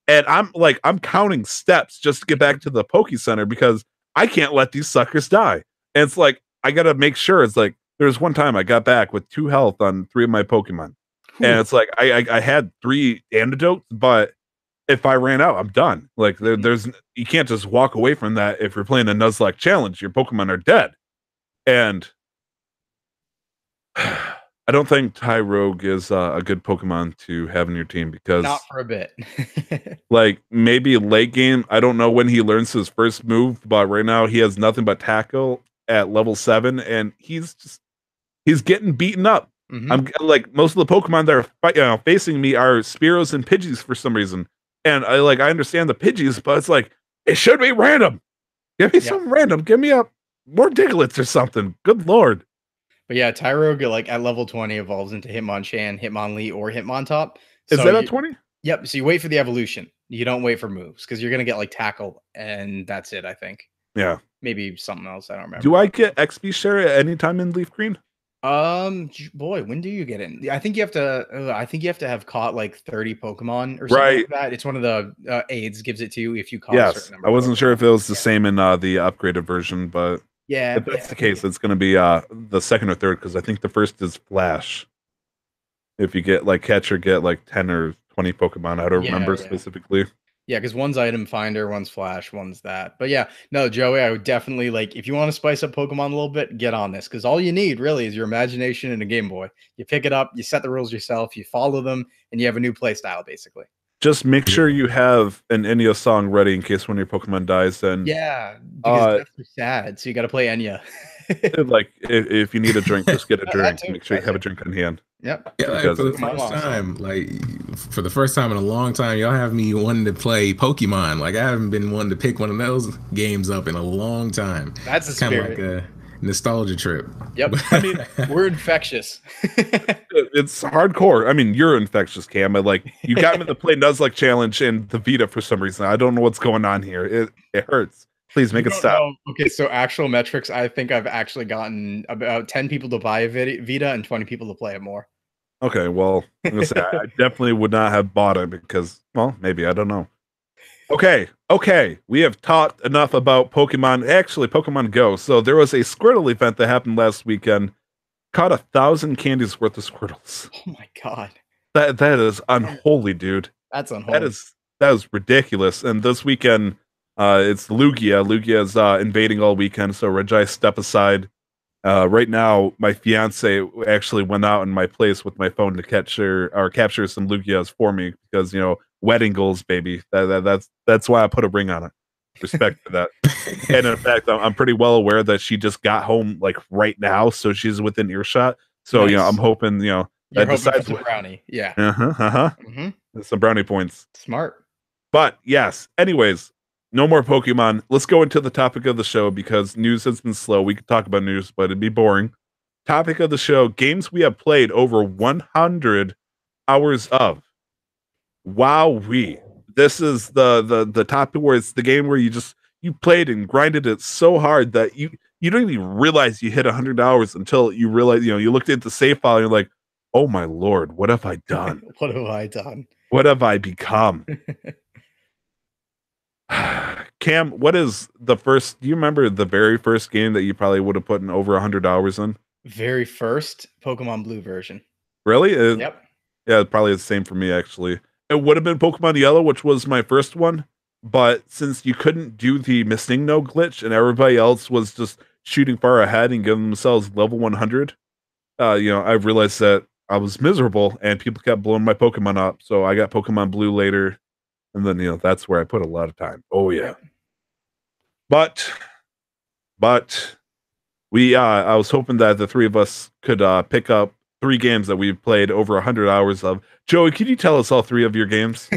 And I'm counting steps just to get back to the Poke Center because I can't let these suckers die. And it's like, I got to make sure. It's like, there's one time I got back with 2 health on 3 of my Pokemon. And it's like, I had 3 antidotes, but if I ran out, I'm done. Like you can't just walk away from that. If you're playing a Nuzlocke challenge, your Pokemon are dead. And I don't think Tyrogue is a good Pokemon to have in your team because
not for a bit.
like maybe late game. I don't know when he learns his first move, but right now he has nothing but tackle at level 7, and he's getting beaten up. Mm-hmm. I'm like most of the Pokemon that are facing me are Spearows and Pidgeys for some reason. And I understand the Pidgeys, but it's like, it should be random. Give me something random. Give me more Digletts or something. Good Lord.
But yeah, Tyrogue, like at level 20, evolves into Hitmonchan, Hitmonlee, or Hitmontop.
Is that at 20?
Yep. So you wait for the evolution. You don't wait for moves because you're going to get like Tackle, and that's it, I think.
Yeah.
Maybe something else. I don't remember.
Do I get XP share at any time in Leaf Green?
Boy, when do you get in? I think you have to have caught like 30 Pokemon or something like that. It's one of the aids gives it to you if you caught a certain number.
I wasn't sure if it was the same in the upgraded version, but
yeah,
if that's the case, it's going to be the second or third because I think the first is Flash. If you get like catch or get like 10 or 20 Pokemon, I don't remember specifically.
Yeah, because one's item finder, one's flash, one's that. But yeah, no, Joey, I would definitely like if you want to spice up Pokemon a little bit, get on this because all you need really is your imagination and a Game Boy. You pick it up, you set the rules yourself, you follow them, and you have a new play style basically.
Just make sure you have an Enya song ready in case one of your Pokemon dies. Then
yeah, because that's sad. So you got to play Enya.
Like if you need a drink, just get a drink. Make sure you have a drink on hand.
Yep.
Yeah, like for the first time in a long time, y'all have me wanting to play Pokemon. Like I haven't been wanting to pick one of those games up in a long time.
That's
kind of like a nostalgia trip.
Yep. I mean, we're infectious.
It's hardcore. I mean, you're infectious, Cam. Like you got me to play Nuzlocke challenge and the Vita for some reason. I don't know what's going on here. It hurts. Please make it stop.
Okay, so actual metrics, I think I've actually gotten about 10 people to buy a Vita and 20 people to play it more.
Okay, well, I'm gonna say I definitely would not have bought it because, well, maybe I don't know. Okay, we have talked enough about Pokemon. Actually, Pokemon Go. So there was a Squirtle event that happened last weekend. Caught 1,000 candies worth of Squirtles.
Oh my God,
that is unholy, dude.
That's unholy.
That is ridiculous. And this weekend. It's Lugia. Lugia is invading all weekend, so Reggie, step aside. Right now, my fiance actually went out in my place with my phone to capture some Lugias for me because wedding goals, baby. That's why I put a ring on it. Respect for that. And in fact, I'm pretty well aware that she just got home like right now, so she's within earshot. So
Nice.
I'm hoping
You're
that
hoping
decides
for the brownie. Yeah.
Some brownie points.
Smart.
But yes, anyways, no more Pokemon. Let's go into the topic of the show because news has been slow. We could talk about news, but it'd be boring. Topic of the show: games we have played over 100 hours of. Wowee. This is the topic where it's the game where you played and grinded it so hard that you don't even realize you hit 100 hours until you realize, you looked at the save file and you're like, oh my Lord, what have I done?
What have I done?
What have I become? Cam, what is the first? Do you remember the very first game that you probably would have put in over 100 hours in?
Very first Pokemon Blue version.
Really?
Yep.
Yeah, probably the same for me, actually. It would have been Pokemon Yellow, which was my first one. But since you couldn't do the missing no glitch and everybody else was just shooting far ahead and giving themselves level 100, I realized that I was miserable and people kept blowing my Pokemon up. So I got Pokemon Blue later. And then, that's where I put a lot of time. Oh, yeah. But I was hoping that the three of us could pick up 3 games that we've played over 100 hours of. Joey, can you tell us all 3 of your games?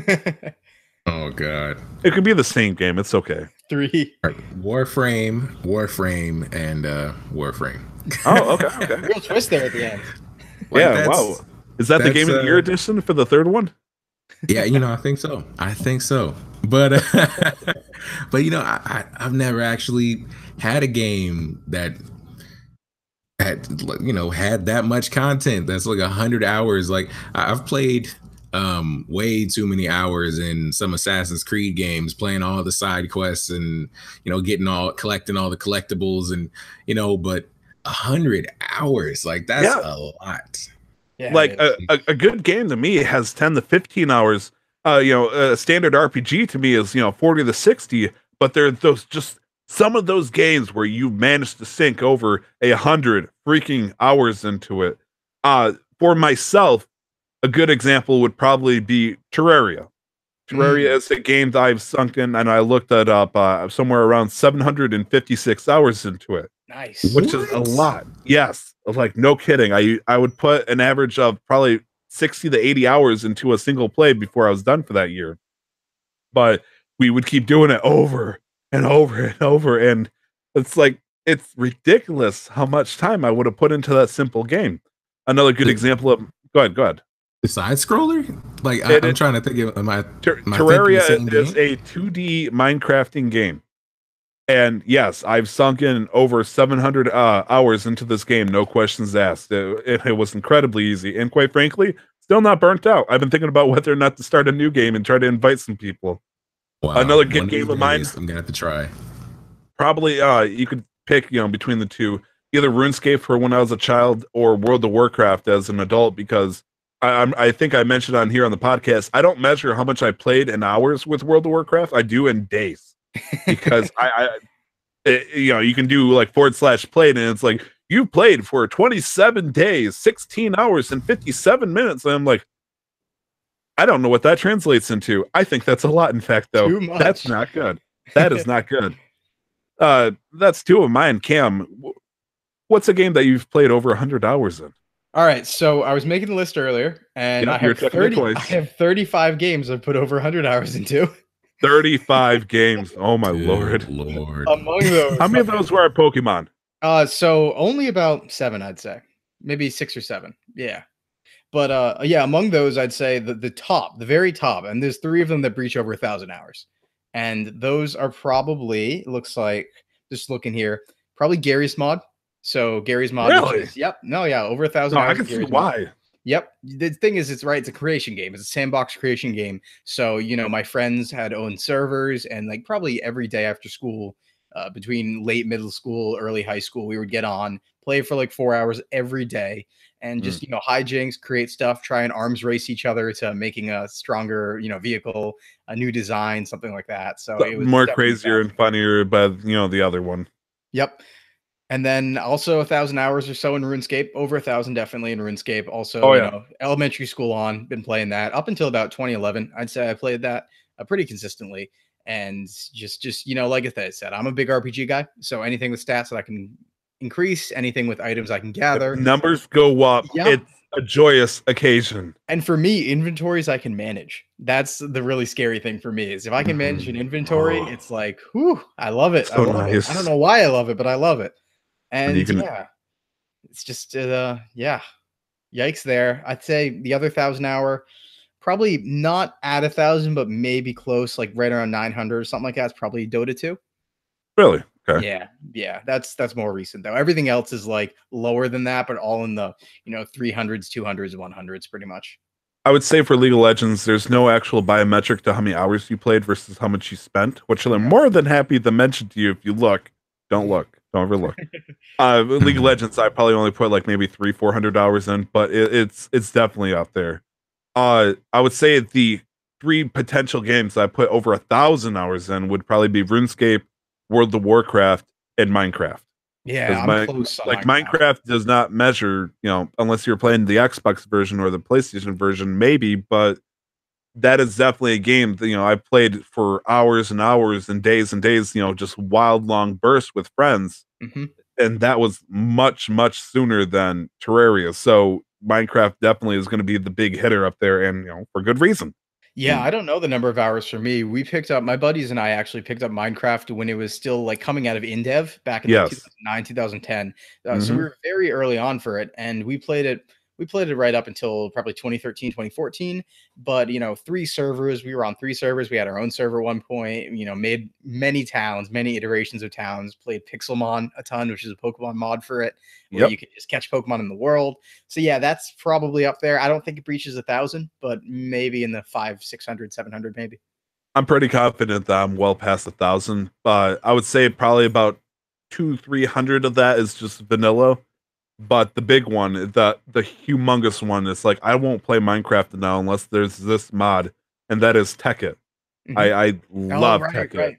Oh, God.
It could be the same game. It's okay.
3.
Warframe, and Warframe.
Oh, okay.
Real twist there at the end.
Yeah, wow. Is that the Game of the Year edition for the 3rd one?
Yeah, I think so. But I've never actually had a game that had that much content. That's like 100 hours. Like I've played way too many hours in some Assassin's Creed games, playing all the side quests and collecting all the collectibles and but 100 hours, like that's a lot.
Yeah, like a good game to me has 10 to 15 hours. A standard RPG to me is 40 to 60. But there are some of those games where you managed to sink over 100 freaking hours into it. For myself, a good example would probably be Terraria. Terraria is a game that I've sunk in, and I looked that up somewhere around 756 hours into it.
Nice.
Which is a lot. Yes. Like, no kidding. I would put an average of probably 60 to 80 hours into a single play before I was done for that year. But we would keep doing it over and over and over. And it's ridiculous how much time I would have put into that simple game. Another good example of... Go ahead.
The side scroller? Like, I'm trying to think of
Terraria is a 2D Minecrafting game. And yes, I've sunk in over 700 hours into this game, no questions asked. It was incredibly easy. And quite frankly, still not burnt out. I've been thinking about whether or not to start a new game and try to invite some people.
Wow.
Another good game of mine.
I'm going to have to try.
Probably you could pick, between the two. Either RuneScape for when I was a child or World of Warcraft as an adult, because I think I mentioned on here on the podcast, I don't measure how much I played in hours with World of Warcraft. I do in days. Because you can do like /played, and it's like you played for 27 days, 16 hours, and 57 minutes. And I'm like, I don't know what that translates into. I think that's a lot. In fact, though, that's not good. That is not good. That's 2 of mine. Cam, what's a game that you've played over 100 hours in?
All right, so I was making the list earlier, and I have 35 games I've put over 100 hours into.
35 games. Oh my Lord.
Among those,
how many of those were Pokemon?
So only about 7, I'd say. Maybe 6 or 7. Yeah. But yeah, among those, I'd say the very top, and there's 3 of them that breach over 1,000 hours. And those are probably, looks like, just looking here, probably Garry's Mod. So Garry's Mod.
Really?
Over 1,000 hours.
I can see why.
Yep. The thing is, it's a creation game. It's a sandbox creation game. So, my friends had owned servers, and like probably every day after school, between late middle school, early high school, we would get on, play for like 4 hours every day, and just, hijinks, create stuff, try and arms race each other to making a stronger, vehicle, a new design, something like that. So it was
more crazier and funnier, but the other one.
Yep. And then also 1,000 hours or so in RuneScape, over 1,000 definitely in RuneScape. Also,
Oh
you
yeah.
know, elementary school on, been playing that up until about 2011. I'd say I played that pretty consistently. And just you know, like I said, I'm a big RPG guy. So anything with stats that I can increase, anything with items I can
If
gather.
numbers go up,
Yeah.
it's a joyous occasion.
And for me, inventories I can manage. That's the really scary thing for me is if I can manage an inventory,
Oh,
it's like, whew, I love it. I
so
love it. I don't
nice.
know why I love it, but I love it.
And you
And
can
yeah, it's just yeah, yikes there. I'd say the other 1,000 hour, probably not at 1,000, but maybe close, like right around 900 or something like that. It's probably Dota 2.
really okay.
Yeah, yeah, that's more recent though. Everything else is like lower than that, but all in the 300s, 200s, 100s, pretty much.
I would say for League of Legends, there's no actual biometric to how many hours you played versus how much you spent, which I'm
Yeah.
more than happy to mention to you if you look. Don't look. Don't ever look. League of Legends, I probably only put like maybe 300-400 hours in, but it's definitely up there. I would say the 3 potential games I put over 1,000 hours in would probably be RuneScape, World of Warcraft, and Minecraft.
Yeah,
Because
I'm close on
like
Minecraft.
Minecraft does not measure, unless you're playing the Xbox version or the PlayStation version, maybe, but that is definitely a game that, I played for hours and hours and days, just wild long bursts with friends.
Mhm.
And that was much, much sooner than Terraria. So Minecraft definitely is going to be the big hitter up there, and for good reason.
Yeah, I don't know the number of hours for me. We picked up my buddies and I actually picked up Minecraft when it was still like coming out of InDev back in like
Yes.
2009, 2010. So we
Mhm.
were very early on for it, and we played it. We played it right up until probably 2013, 2014. But 3 servers. We were on 3 servers. We had our own server at one point. Made many towns, many iterations of towns. Played Pixelmon a ton, which is a Pokemon mod for it, where
Yep.
you can just catch Pokemon in the world. So yeah, that's probably up there. I don't think it breaches 1,000, but maybe in the 500, 600, 700, maybe.
I'm pretty confident that I'm well past 1,000. I would say probably about 200-300 of that is just vanilla. But the big one, the humongous one, is like I won't play Minecraft now unless there's this mod, and that is Tekkit.
Mhm.
I
Oh,
love
right,
Tekkit.
right.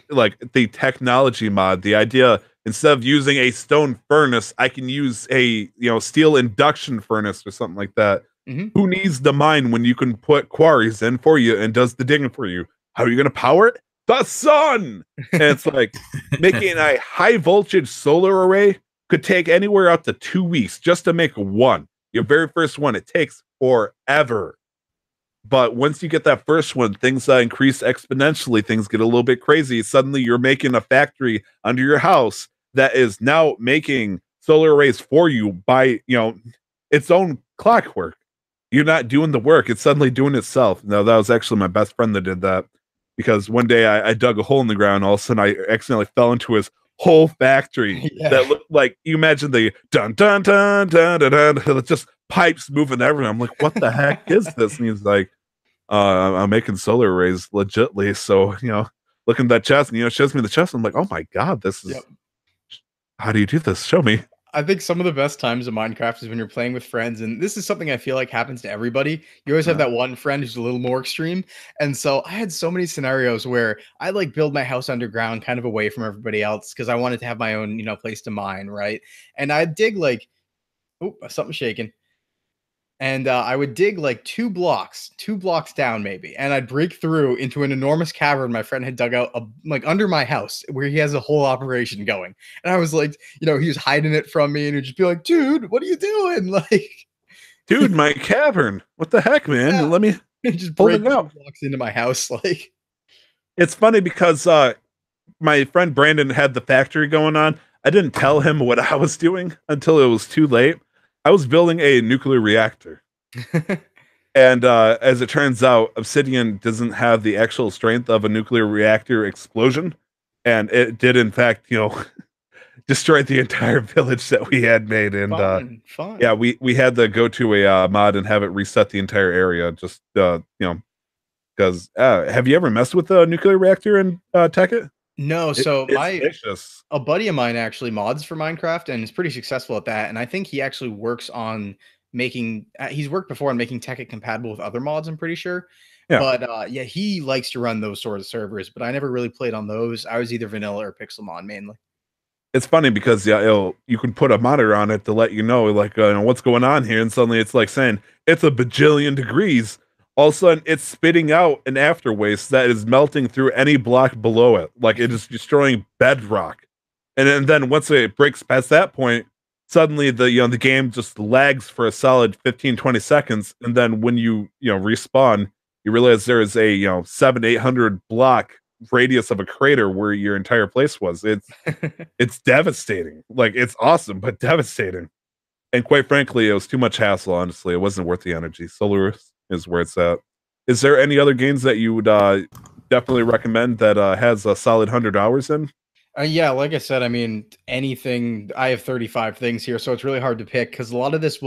Like the technology mod, the idea instead of using a stone furnace, I can use a steel induction furnace or something like that.
Mhm.
Who needs the mine when you can put quarries in for you and does the digging for you? How are you going to power it? The sun. And it's like making a high voltage solar array could take anywhere up to 2 weeks just to make one. Your very first one, it takes forever. But once you get that first one, things increase exponentially. Things get a little bit crazy. Suddenly, you're making a factory under your house that is now making solar arrays for you by its own clockwork. You're not doing the work; it's suddenly doing itself. Now, that was actually my best friend that did that because one day I dug a hole in the ground. All of a sudden, I accidentally fell into his whole factory
Yeah.
that looked like you imagine the dun dun dun dun dun dun, just pipes moving everywhere. I'm like, what the heck is this? And he's like, I'm making solar arrays legitly. So, looking at that chest and, shows me the chest. I'm like, oh my God, this is,
Yep.
how do you do this? Show me.
I think some of the best times of Minecraft is when you're playing with friends, and this is something I feel like happens to everybody. You always have that one friend who's a little more extreme, and so I had so many scenarios where I like build my house underground, kind of away from everybody else, because I wanted to have my own, place to mine, right? And I dig like, oh, something shaking. And I would dig like 2 blocks down maybe, and I'd break through into an enormous cavern my friend had dug out like under my house where he has a whole operation going. And I was like, he was hiding it from me, and he'd just be like, "Dude, what are you doing?" Like,
Dude, my cavern. What the heck, man?
yeah,
Let me
just
hold
break
it
two
out.
blocks into my house. Like,
It's funny because my friend Brandon had the factory going on. I didn't tell him what I was doing until it was too late. I was building a nuclear reactor. And as it turns out, Obsidian doesn't have the actual strength of a nuclear reactor explosion. And it did, in fact, destroy the entire village that we had made. And
fun.
yeah, we had to go to a mod and have it reset the entire area. Just, because have you ever messed with a nuclear reactor in Tekkit?
No, so
It's vicious.
a buddy of mine actually mods for Minecraft and is pretty successful at that. And I think he actually works on making. He's worked before on making Tekkit compatible with other mods. I'm pretty sure.
Yeah.
But yeah, he likes to run those sort of servers. But I never really played on those. I was either vanilla or Pixelmon mainly.
it's funny because you can put a monitor on it to let you know like what's going on here, and suddenly it's like saying it's a bajillion degrees. All of a sudden, it's spitting out an after waste that is melting through any block below it, like it is destroying bedrock. And then once it breaks past that point, suddenly the game just lags for a solid 15-20 seconds, and then when you respawn, you realize there is a 700-800 block radius of a crater where your entire place was. It's devastating. Like it's awesome, but devastating. And quite frankly, it was too much hassle. Honestly, it wasn't worth the energy. Solarus is where it's at. Is there any other games that you would definitely recommend that has a solid 100 hours in?
Yeah, like I said, I mean, anything. I have 35 things here, so it's really hard to pick because a lot of this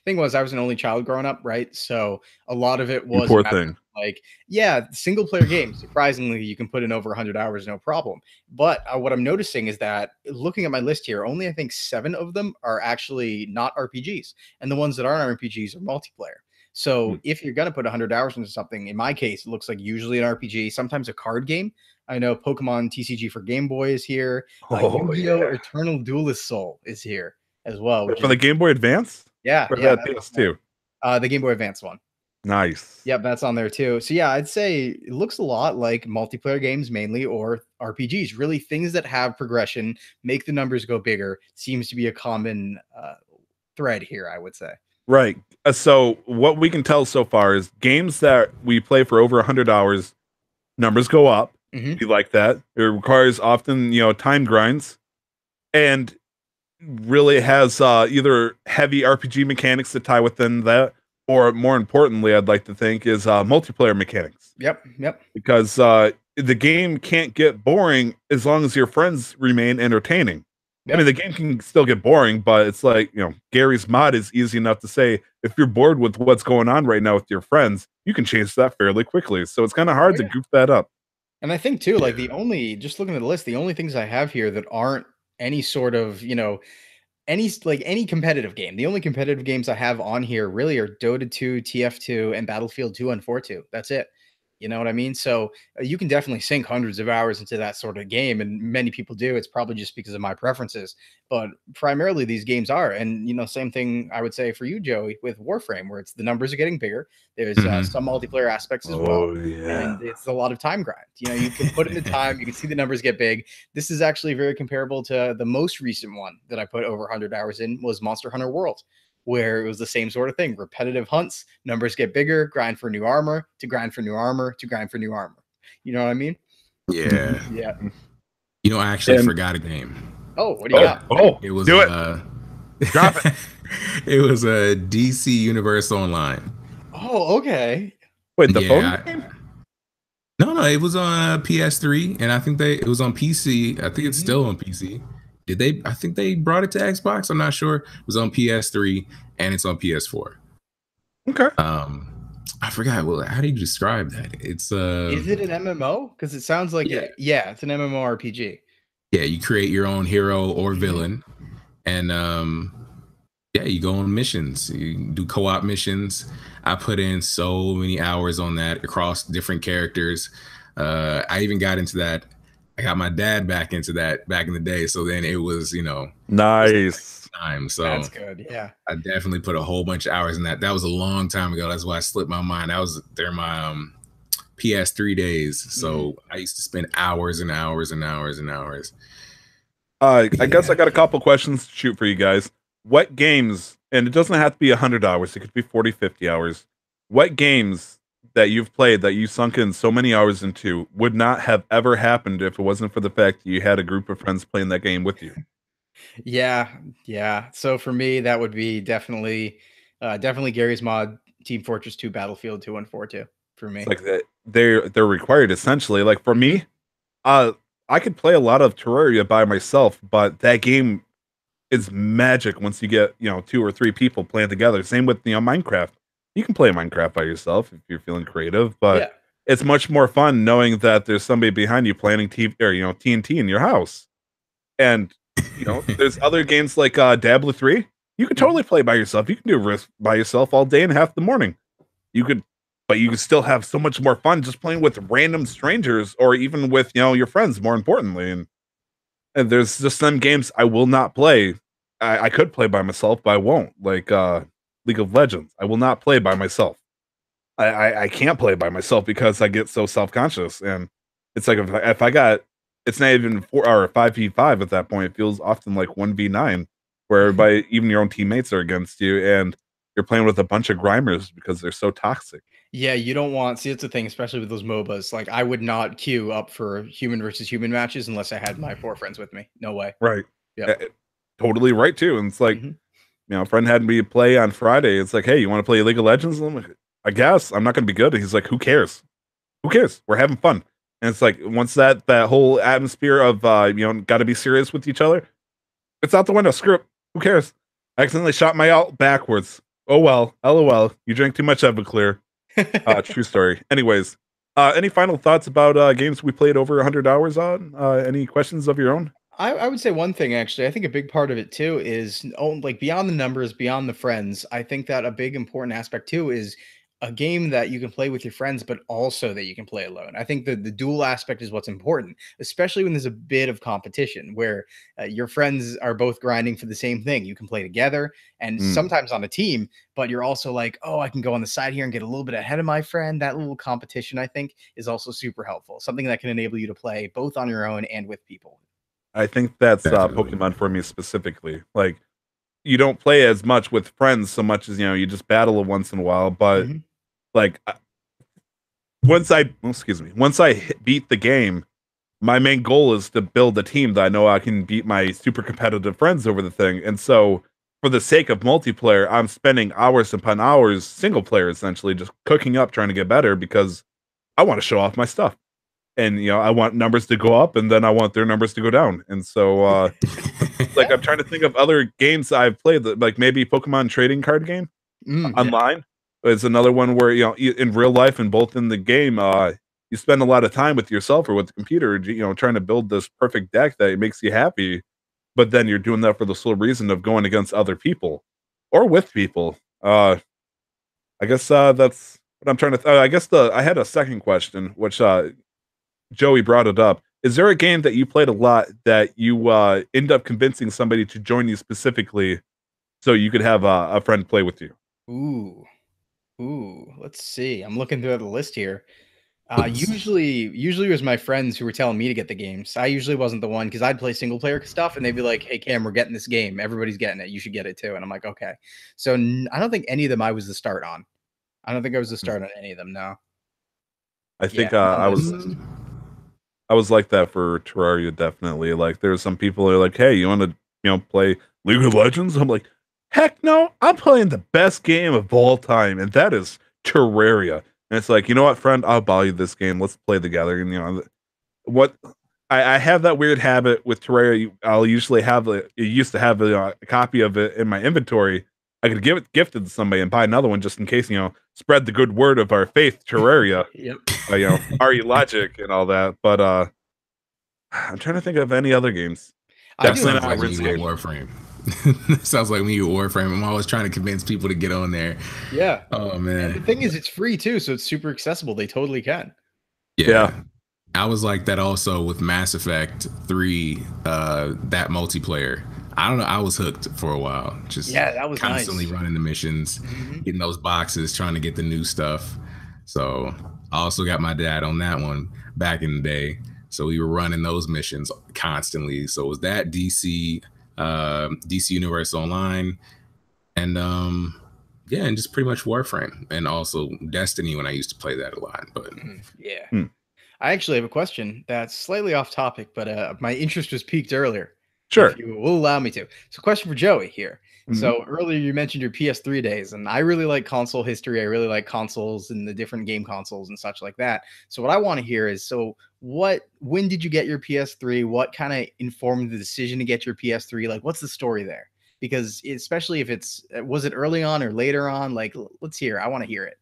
thing was I was an only child growing up, right? So a lot of it
You
was
poor thing.
like, yeah, single player games. Surprisingly, you can put in over 100 hours, no problem. But what I'm noticing is that looking at my list here, only I think 7 of them are actually not RPGs, and the ones that aren't RPGs are multiplayer. So if you're gonna put 100 hours into something, in my case, it looks like usually an RPG, sometimes a card game. I know Pokemon TCG for Game Boy is here. Yu-Gi-Oh!
Yeah.
Eternal Duelist Soul is here as well.
For the Game Boy Advance?
Yeah,
Or
yeah,
that PS2?
the Game Boy Advance one.
Nice.
Yep, that's on there too. So yeah, I'd say it looks a lot like multiplayer games mainly, or RPGs. Really, things that have progression, make the numbers go bigger. Seems to be a common thread here, I would say.
Right. So what we can tell so far is games that we play for over 100 hours, numbers go up.
Mhm.
We like that. It requires often, time grinds, and really has either heavy RPG mechanics to tie within that, or more importantly, I'd like to think is multiplayer mechanics.
Yep.
Because the game can't get boring as long as your friends remain entertaining. I mean, the game can still get boring, but it's like, Gary's Mod is easy enough to say, if you're bored with what's going on right now with your friends, you can change that fairly quickly. So it's kind of hard to goof that up.
And I think too, like just looking at the list, the only things I have here that aren't any sort of, any competitive game. The only competitive games I have on here really are Dota 2, TF2, and Battlefield 2 and 4.2. That's it. You know what I mean? So you can definitely sink hundreds of hours into that sort of game, and many people do. It's probably just because of my preferences, but primarily these games are. And same thing I would say for you, Joey, with Warframe, where it's the numbers are getting bigger. There's some multiplayer aspects as well, and it's a lot of time grind. You can put in the time, you can see the numbers get big. This is actually very comparable to the most recent one that I put over 100 hours in was Monster Hunter World, where it was the same sort of thing. Repetitive hunts, numbers get bigger, grind for new armor, to grind for new armor, to grind for new armor. You know what I mean?
Yeah.
Yeah.
I actually forgot a game.
Oh, what do you got?
Oh,
It was
do it.
Drop it. It was a DC Universe Online.
Oh, okay.
Wait, the phone game?
No, it was on PS3, and I think it was on PC. I think it's still on PC. I think they brought it to Xbox. I'm not sure. It was on PS3 and it's on PS4.
Okay.
I forgot. Well, how do you describe that? It's
Is it an MMO? Because it sounds like it's an MMORPG.
Yeah, you create your own hero or villain, and you go on missions. You do co-op missions. I put in so many hours on that across different characters. I even got into that. I got my dad back into that back in the day. So then it was,
nice
time. So
that's good. Yeah.
I definitely put a whole bunch of hours in that. That was a long time ago. That's why I slipped my mind. That was during my PS3 days. So I used to spend hours and hours and hours and hours.
I guess I got a couple questions to shoot for you guys. What games, and it doesn't have to be 100 hours, it could be 40, 50 hours. What games that you've played that you sunk in so many hours into would not have ever happened if it wasn't for the fact that you had a group of friends playing that game with you?
Yeah. So for me, that would be definitely Gary's Mod, Team Fortress 2, Battlefield 2, and 4.2 for me.
It's like they're required essentially. Like for me, I could play a lot of Terraria by myself, but that game is magic once you get 2 or 3 people playing together. Same with Minecraft. You can play Minecraft by yourself if you're feeling creative, but it's much more fun knowing that there's somebody behind you planting TNT in your house. And there's other games like Diablo 3. You could totally play by yourself. You can do Risk by yourself all day and half the morning. But you could still have so much more fun just playing with random strangers or even with your friends. More importantly, and And there's just some games I will not play. I could play by myself, but I won't. Like League of Legends, I will not play by myself. I can't play by myself because I get so self conscious, and it's like if I got, it's not even 5v5 at that point. It feels often like 1v9, where everybody, even your own teammates, are against you, and you're playing with a bunch of grimers because they're so toxic.
Yeah, you don't want, see, it's the thing, especially with those MOBAs. Like, I would not queue up for human versus human matches unless I had my 4 friends with me. No way.
Right.
Yeah.
Totally right too. And it's like, you know, a friend had me play on Friday. It's like, hey, you want to play League of Legends? And I'm like, I guess I'm not going to be good. And he's like, who cares? Who cares? We're having fun. And it's like, once that whole atmosphere of, you know, got to be serious with each other, it's out the window. Screw it. Who cares? I accidentally shot my ult backwards. Oh, well. LOL. You drank too much Everclear. True story. Anyways, any final thoughts about games we played over 100 hours on? Any questions of your own?
I would say one thing, actually. I think a big part of it too is like beyond the numbers, beyond the friends. I think that a big important aspect too is a game that you can play with your friends, but also that you can play alone. I think the dual aspect is what's important, especially when there's a bit of competition where your friends are both grinding for the same thing. You can play together and sometimes on a team, but you're also like, oh, I can go on the side here and get a little bit ahead of my friend. That little competition, I think, is also super helpful. Something that can enable you to play both on your own and with people.
I think that's Pokemon for me specifically. Like, you don't play as much with friends so much as, you know, you just battle it once in a while. But like, once I beat the game, my main goal is to build a team that I know I can beat my super competitive friends over the thing. And so, for the sake of multiplayer, I'm spending hours upon hours, single player essentially, just cooking up, trying to get better because I want to show off my stuff. And, you know, I want numbers to go up and then I want their numbers to go down. And so, like, I'm trying to think of other games I've played, that, like maybe Pokemon trading card game online is another one where, you know, in real life and both in the game, you spend a lot of time with yourself or with the computer, you know, trying to build this perfect deck that makes you happy. But then you're doing that for the sole reason of going against other people or with people. I guess that's what I'm trying to. I guess I had a second question, which Joey brought it up. Is there a game that you played a lot that you end up convincing somebody to join you specifically so you could have a friend play with you?
Ooh, let's see. I'm looking through the list here. Usually it was my friends who were telling me to get the games. I usually wasn't the one because I'd play single player stuff and they'd be like, hey, Cam, we're getting this game. Everybody's getting it. You should get it too. And I'm like, okay. So I don't think any of them I was the start on. I don't think I was the start on any of them. No.
I think I was like that for Terraria, definitely. Like, there's some people who are like, hey, you want to, you know, play League of Legends? I'm like, heck no, I'm playing the best game of all time, and that is Terraria. And it's like, you know what, friend, I'll buy you this game. Let's play together. And, you know, what I have that weird habit with Terraria. I'll usually have used to have a copy of it in my inventory. I could give it gifted to somebody and buy another one just in case, you know, spread the good word of our faith, Terraria.
You
know, RE Logic and all that. But I'm trying to think of any other games.
Definitely not Warframe. Sounds like me with Warframe. I'm always trying to convince people to get on there.
Yeah.
Oh man.
And the thing is, it's free too, so it's super accessible. They totally can.
Yeah. I was like that also with Mass Effect 3, that multiplayer. I don't know. I was hooked for a while. Just
that was
constantly running the missions, getting those boxes, trying to get the new stuff. So I also got my dad on that one back in the day. So we were running those missions constantly. So it was that DC Universe Online, and and just pretty much Warframe, and also Destiny when I used to play that a lot. But
I actually have a question that's slightly off topic, but my interest was piqued earlier.
Sure.
If you will allow me to. So question for Joey here. So earlier you mentioned your PS3 days, and I really like console history. I really like consoles and the different game consoles and such like that. So what I want to hear is, when did you get your PS3? What kind of informed the decision to get your PS3? Like, what's the story there? Because especially if was it early on or later on? Like, let's hear. I want to hear it.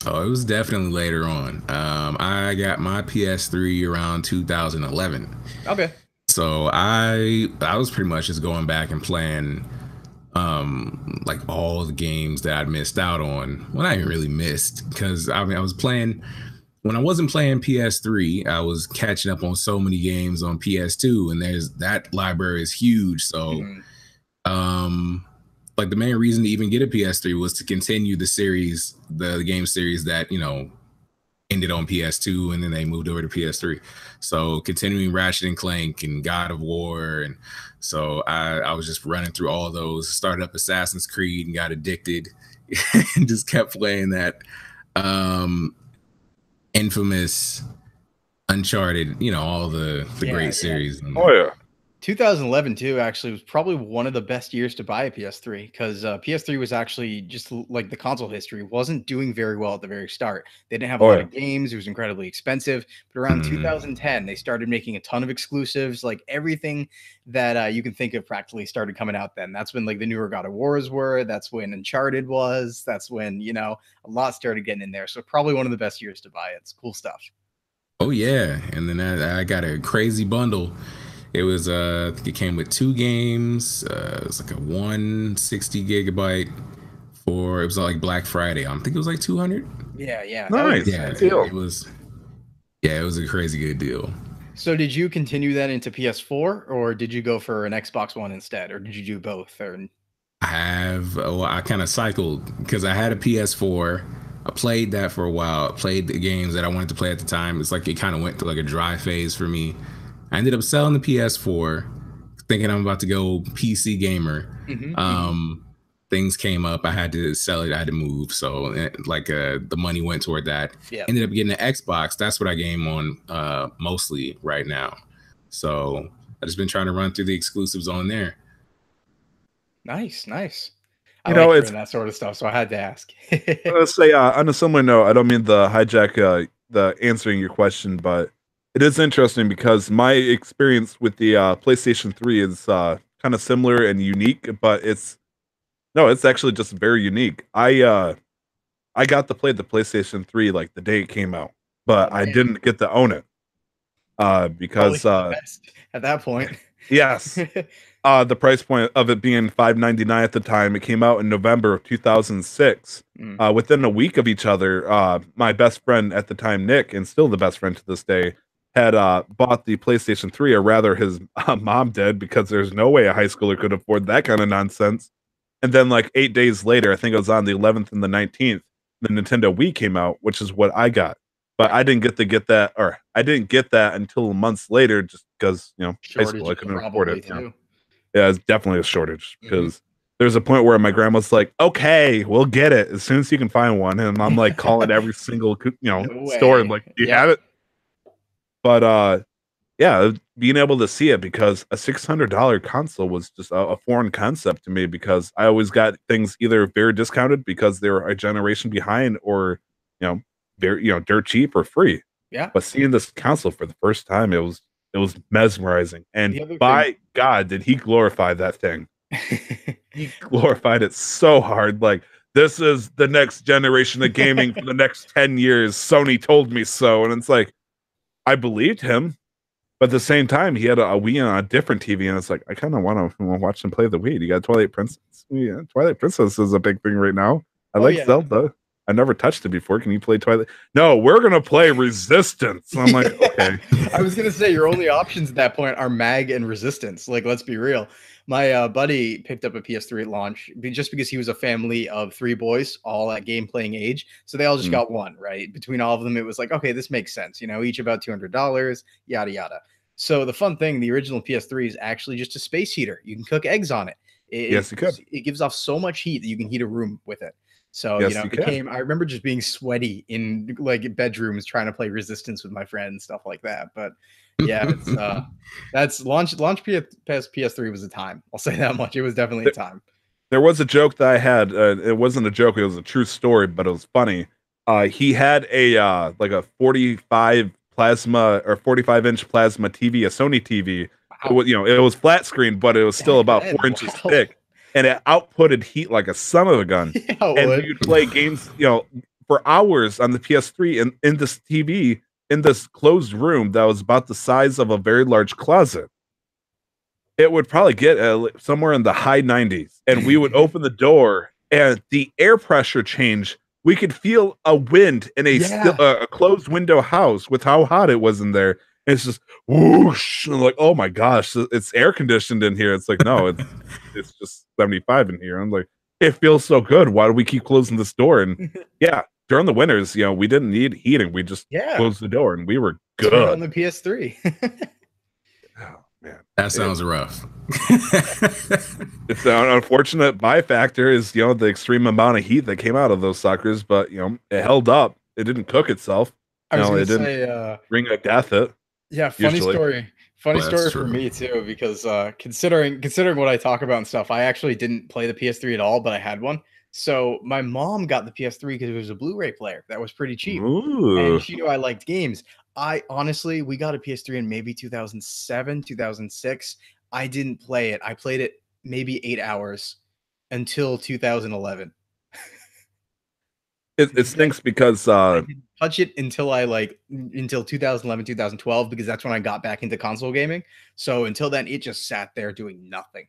Oh, it was definitely later on. I got my PS3 around 2011.
Okay.
So I was pretty much just going back and playing like all the games that I'd missed out on. Well, I didn't really missed, because I mean I was playing when I wasn't playing PS3, I was catching up on so many games on PS2, and there's that library is huge. So, like the main reason to even get a PS3 was to continue the series, the game series that ended on PS2, and then they moved over to PS3. So continuing Ratchet and Clank and God of War, and so I was just running through all those. Started up Assassin's Creed and got addicted, and just kept playing that. Infamous, Uncharted, all the great series.
Oh yeah.
2011 too actually was probably one of the best years to buy a PS3 because PS3 was actually just like the console history wasn't doing very well at the very start. They didn't have a lot of games. It was incredibly expensive. But around 2010, they started making a ton of exclusives. Like everything that you can think of practically started coming out then. That's when like the newer God of Wars were. That's when Uncharted was. That's when, a lot started getting in there. So probably one of the best years to buy it. It's cool stuff.
Oh, yeah. And then I got a crazy bundle. It was I think it came with 2 games. It was like a 160 gigabyte it was like Black Friday. I think it was like 200.
Yeah.
Nice.
It was a crazy good deal.
So did you continue that into PS4 or did you go for an Xbox One instead, or did you do both?
I kind of cycled because I had a PS4. I played that for a while. I played the games that I wanted to play at the time. It's like it kind of went through like a dry phase for me. I ended up selling the PS4, thinking I'm about to go PC gamer. Things came up. I had to sell it. I had to move. So the money went toward that. Yeah. Ended up getting an Xbox. That's what I game on mostly right now. So I just been trying to run through the exclusives on there.
Nice. It's that sort of stuff. So I had to ask.
Let's say on a similar note, I don't mean to hijack the answering your question, but it is interesting because my experience with the PlayStation 3 is kind of similar and unique, but it's actually just very unique. I got to play the PlayStation 3 like the day it came out, but I didn't get to own it because
at that point,
yes, the price point of it being $5.99 at the time. It came out in November of 2006. Within a week of each other, my best friend at the time, Nick, and still the best friend to this day, had bought the PlayStation 3, or rather his mom did, because there's no way a high schooler could afford that kind of nonsense. And then like 8 days later, I think it was on the 11th and the 19th, the Nintendo Wii came out, which is what I got. But I didn't get that, or I didn't get that until months later, just because, high school, I couldn't afford it. Yeah, it's definitely a shortage, because there's a point where my grandma's like, okay, we'll get it as soon as you can find one. And I'm like calling every single, store and like, do you have it? But being able to see it, because a $600 console was just a foreign concept to me, because I always got things either very discounted because they were a generation behind, or very dirt cheap or free.
Yeah.
But seeing this console for the first time, it was mesmerizing, and by God, did he glorify that thing? He glorified it so hard, like, this is the next generation of gaming for the next 10 years. Sony told me so, and it's like, I believed him, but at the same time, he had a Wii on a different TV, and it's like, I kind of want to watch him play the Wii. You got Twilight Princess. Yeah, Twilight Princess is a big thing right now. I like Zelda. I never touched it before. Can you play Twilight? No, we're gonna play Resistance. I'm like, okay.
I was gonna say your only options at that point are Mag and Resistance. Like, let's be real. My buddy picked up a PS3 at launch just because he was a family of 3 boys, all at game playing age. So they all just got one, right? Between all of them, it was like, okay, this makes sense. Each about $200, yada, yada. So the fun thing, the original PS3 is actually just a space heater. You can cook eggs on it.
Yes, you could.
It gives off so much heat that you can heat a room with it. So,
yes,
I remember just being sweaty in like bedrooms trying to play Resistance with my friends, stuff like that. But yeah, it's that's launch PS3 was a time. I'll say that much. It was definitely a time.
There was a joke that I had. It wasn't a joke. It was a true story, but it was funny. He had a like a 45 plasma or 45-inch plasma TV, a Sony TV. Wow. It was flat screen, but it was still about 4 inches thick. And it outputted heat like a son of a gun. Yeah, and you'd play games, for hours on the PS3 in this TV, in this closed room that was about the size of a very large closet. It would probably get somewhere in the high 90s. And we would open the door, and the air pressure change we could feel a wind in a closed window house with how hot it was in there. And it's just whoosh. And I'm like, oh my gosh, it's air conditioned in here. It's like, no, it's just 75 in here. I'm like, it feels so good. Why do we keep closing this door? And yeah, during the winters, we didn't need heating. We just closed the door and we were good.
On the PS3.
Oh man,
that sounds rough.
It's an unfortunate factor is the extreme amount of heat that came out of those suckers, but it held up. It didn't cook itself.
I was
it
gonna
didn't
say,
bring a death.
Yeah, funny
usually.
story. Funny story for me too, because considering what I talk about and stuff, I actually didn't play the PS3 at all, but I had one. So my mom got the PS3 because it was a Blu-ray player that was pretty cheap, and she knew I liked games. We got a PS3 in maybe 2007, 2006. I didn't play it. I played it maybe 8 hours until 2011.
It stinks because
I didn't touch it until until 2011, 2012, because that's when I got back into console gaming. So until then, it just sat there doing nothing.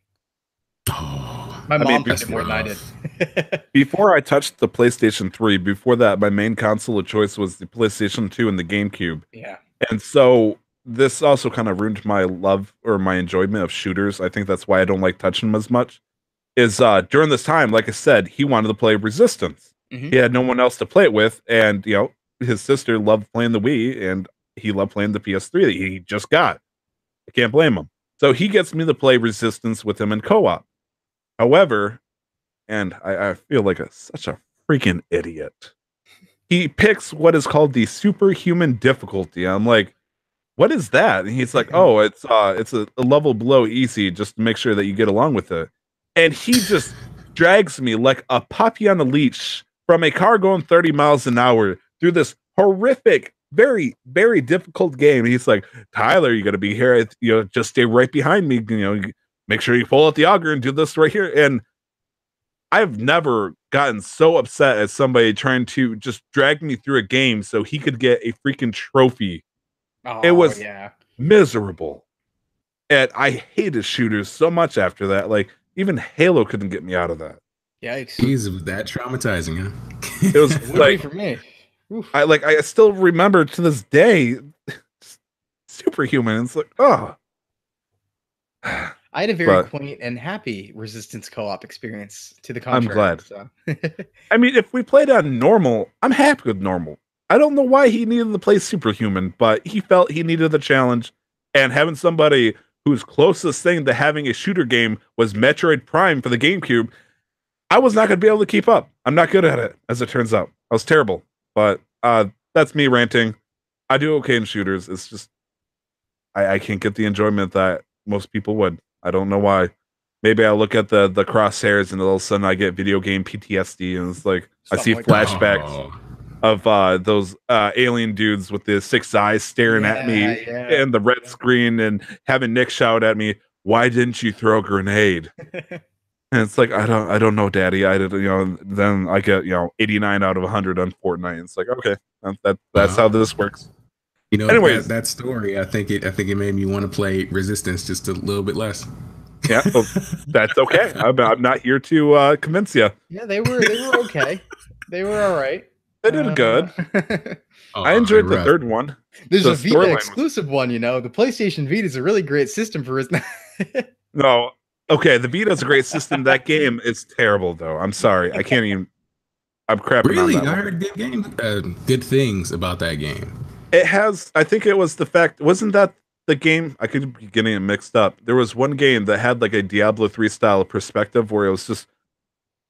My mom played it more than I did.
Before I touched the PlayStation 3, before that, my main console of choice was the PlayStation 2 and the GameCube.
Yeah.
And so this also kind of ruined my love or my enjoyment of shooters. I think that's why I don't like touching them as much. Is during this time, like I said, he wanted to play Resistance. He had no one else to play it with, and his sister loved playing the Wii, and he loved playing the PS3 that he just got. I can't blame him. So he gets me to play Resistance with him in co-op. However, and I feel like such a freaking idiot, he picks what is called the superhuman difficulty. I'm like, what is that? And he's like, oh, it's a level below easy, just to make sure that you get along with it. And he just drags me like a puppy on a leash from a car going 30 miles an hour through this horrific, very, very difficult game. He's like, Tyler, you got to be here. Just stay right behind me. Make sure you pull out the auger and do this right here. And I've never gotten so upset as somebody trying to just drag me through a game so he could get a freaking trophy. It was miserable. And I hated shooters so much after that. Like, even Halo couldn't get me out of that.
Yikes.
He's that traumatizing, huh?
It was like
for me. Oof.
I still remember to this day Superhuman. It's like, oh.
I had a very quaint and happy Resistance co-op experience to the contrary.
I'm glad.
So.
I mean, if we played on normal, I'm happy with normal. I don't know why he needed to play Superhuman, but he felt he needed the challenge, and having somebody whose closest thing to having a shooter game was Metroid Prime for the GameCube, I was not going to be able to keep up. I'm not good at it, as it turns out. I was terrible. But that's me ranting. I do okay in shooters. It's just I can't get the enjoyment that most people would. I don't know why. Maybe I look at the crosshairs and all of a sudden I get video game PTSD, and it's like I see flashbacks of those alien dudes with the 6 eyes staring at me and the red screen, and having Nick shout at me, "Why didn't you throw a grenade?" And it's like, I don't know, Daddy. Then I get 89 out of 100 on Fortnite. It's like, okay, that's how this works.
Anyways, that story, I think it made me want to play Resistance just a little bit less.
Yeah, well, that's okay. I'm not here to convince you.
Yeah, they were okay. They were all right.
They did good. I enjoyed the third one.
There's a Vita exclusive one. The PlayStation Vita is a really great system for
No. Okay, the Vita is a great system. That game is terrible, though. I'm sorry. I can't even. I'm crapping.
Really,
on that
I heard good things about that game.
It has. I think it was the fact. Wasn't that the game? I could be getting it mixed up. There was one game that had like a Diablo 3 style perspective where it was just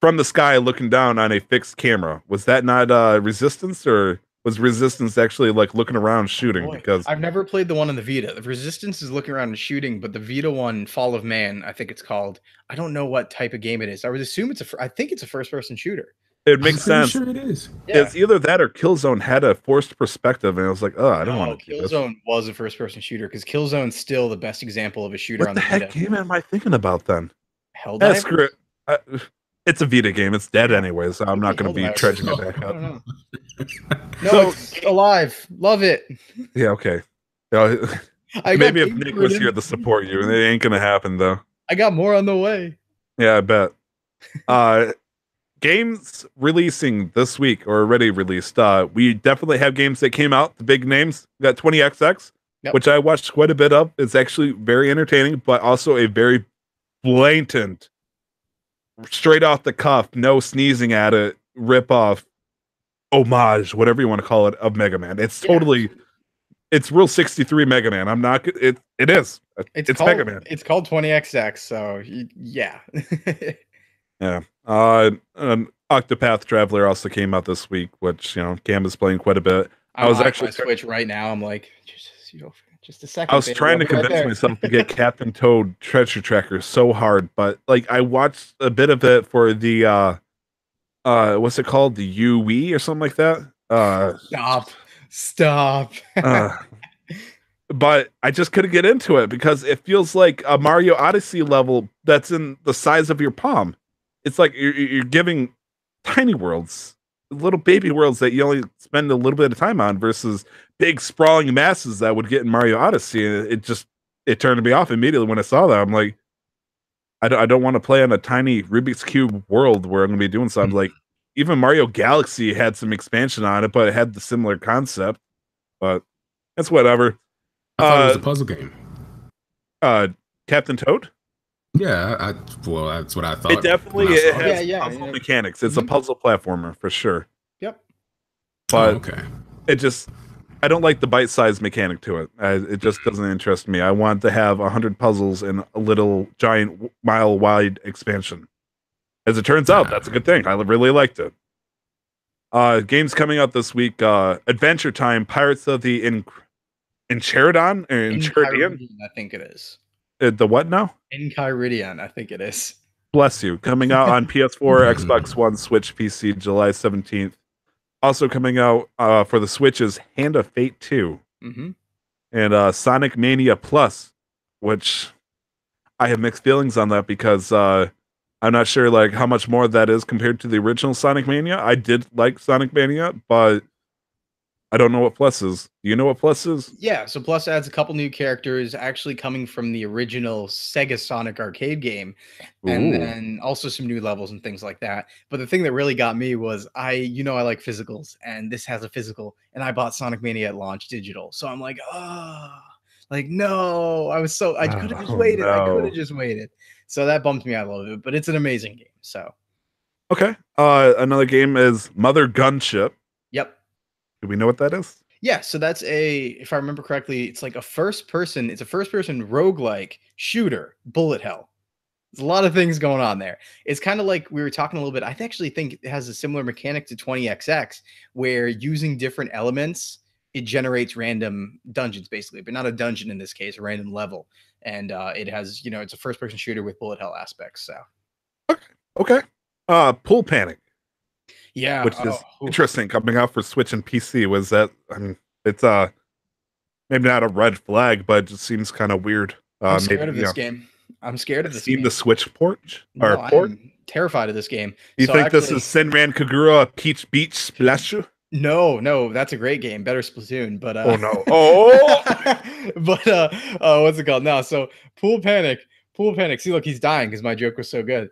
from the sky looking down on a fixed camera. Was that not Resistance, or was Resistance actually like looking around shooting? Because
I've never played the one in the Vita. The Resistance is looking around and shooting, but the Vita one, Fall of Man, I think it's called. I don't know what type of game it is. I would assume I think it's a first-person shooter.
It makes sense.
Sure it is.
Yeah. It's either that or Killzone had a forced perspective, and I was like, oh, I don't want to do this.
Killzone was a first-person shooter, because Killzone's still the best example of a shooter on the Vita.
What the heck game am I thinking about then?
Helldivers?
Screw it. It's a Vita game. It's dead anyway, so I'm not going to be trudging it back up.
No, it's alive. Love it.
Yeah, okay. Maybe if Nick was here to support you, it ain't going to happen, though.
I got more on the way.
Yeah, I bet. games releasing this week or already released. We definitely have games that came out. The big names. We got 20XX,
Yep.
which I watched quite a bit of. It's actually very entertaining, but also a very blatant, straight off the cuff, no sneezing at it, rip off, homage, whatever you want to call it, of Mega Man. It's totally, it's real 63 Mega Man. I'm not. It is. It's
called,
Mega Man.
It's called 20XX. So yeah.
Yeah. Octopath Traveler also came out this week, which Cam is playing quite a bit.
I was actually Switch right now. I'm like, just a second.
I was trying to convince myself to get Captain Toad Treasure Tracker so hard, but like I watched a bit of it for the what's it called? The UE or something like that.
Stop.
But I just couldn't get into it because it feels like a Mario Odyssey level that's in the size of your palm. It's like you're giving tiny worlds, little baby worlds that you only spend a little bit of time on versus big sprawling masses that would get in Mario Odyssey. And it turned me off immediately when I saw that. I'm like, I don't want to play on a tiny Rubik's Cube world where I'm going to be doing something. Like even Mario Galaxy had some expansion on it, but it had the similar concept. But it's whatever.
I thought it was a puzzle game.
Captain Toad?
Yeah, well, that's what I thought.
It definitely has puzzle mechanics. It's a puzzle platformer for sure.
Yep.
But I don't like the bite-sized mechanic to it. It just doesn't interest me. I want to have 100 puzzles in a little giant mile-wide expansion. As it turns out, that's a good thing. I really liked it. Games coming out this week: Adventure Time, Pirates of the Enchiridion, or Enchiridion,
I think it is.
The what now?
Enchiridion, I think it is.
Bless you. Coming out on PS4, Xbox One, Switch, PC, July 17th. Also coming out for the Switch is Hand of Fate 2.
Mm-hmm.
And Sonic Mania Plus, which I have mixed feelings on that because I'm not sure like how much more that is compared to the original Sonic Mania. I did like Sonic Mania, but I don't know what Plus is. Do you know what Plus is?
Yeah, so Plus adds a couple new characters actually coming from the original Sega Sonic arcade game. And then also some new levels and things like that. But the thing that really got me was I like physicals, and this has a physical, and I bought Sonic Mania at launch digital. So I'm like, no. I could have just waited. No. I could have just waited. So that bumped me out a little bit, but it's an amazing game. So
okay. Another game is Mother Gunship.
Yep.
Do we know what that is?
Yeah, so that's if I remember correctly, it's like a first-person roguelike shooter, bullet hell. There's a lot of things going on there. It's kind of like we were talking a little bit. I actually think it has a similar mechanic to 20XX, where using different elements, it generates random dungeons, basically, but not a dungeon in this case, a random level. And it has, it's a first-person shooter with bullet hell aspects. So,
okay. Pool Panic.
Yeah,
which is interesting coming out for Switch and PC. Was that? I mean, it's maybe not a red flag, but it just seems kind of weird.
I'm scared of this game. I'm scared of this game.
The Switch port?
I'm terrified of this game.
You think this is Senran Kagura Peach Beach Splashu?
No, that's a great game. Better Splatoon, but
oh no. Oh,
but what's it called now? So Pool Panic. See, look, he's dying because my joke was so good.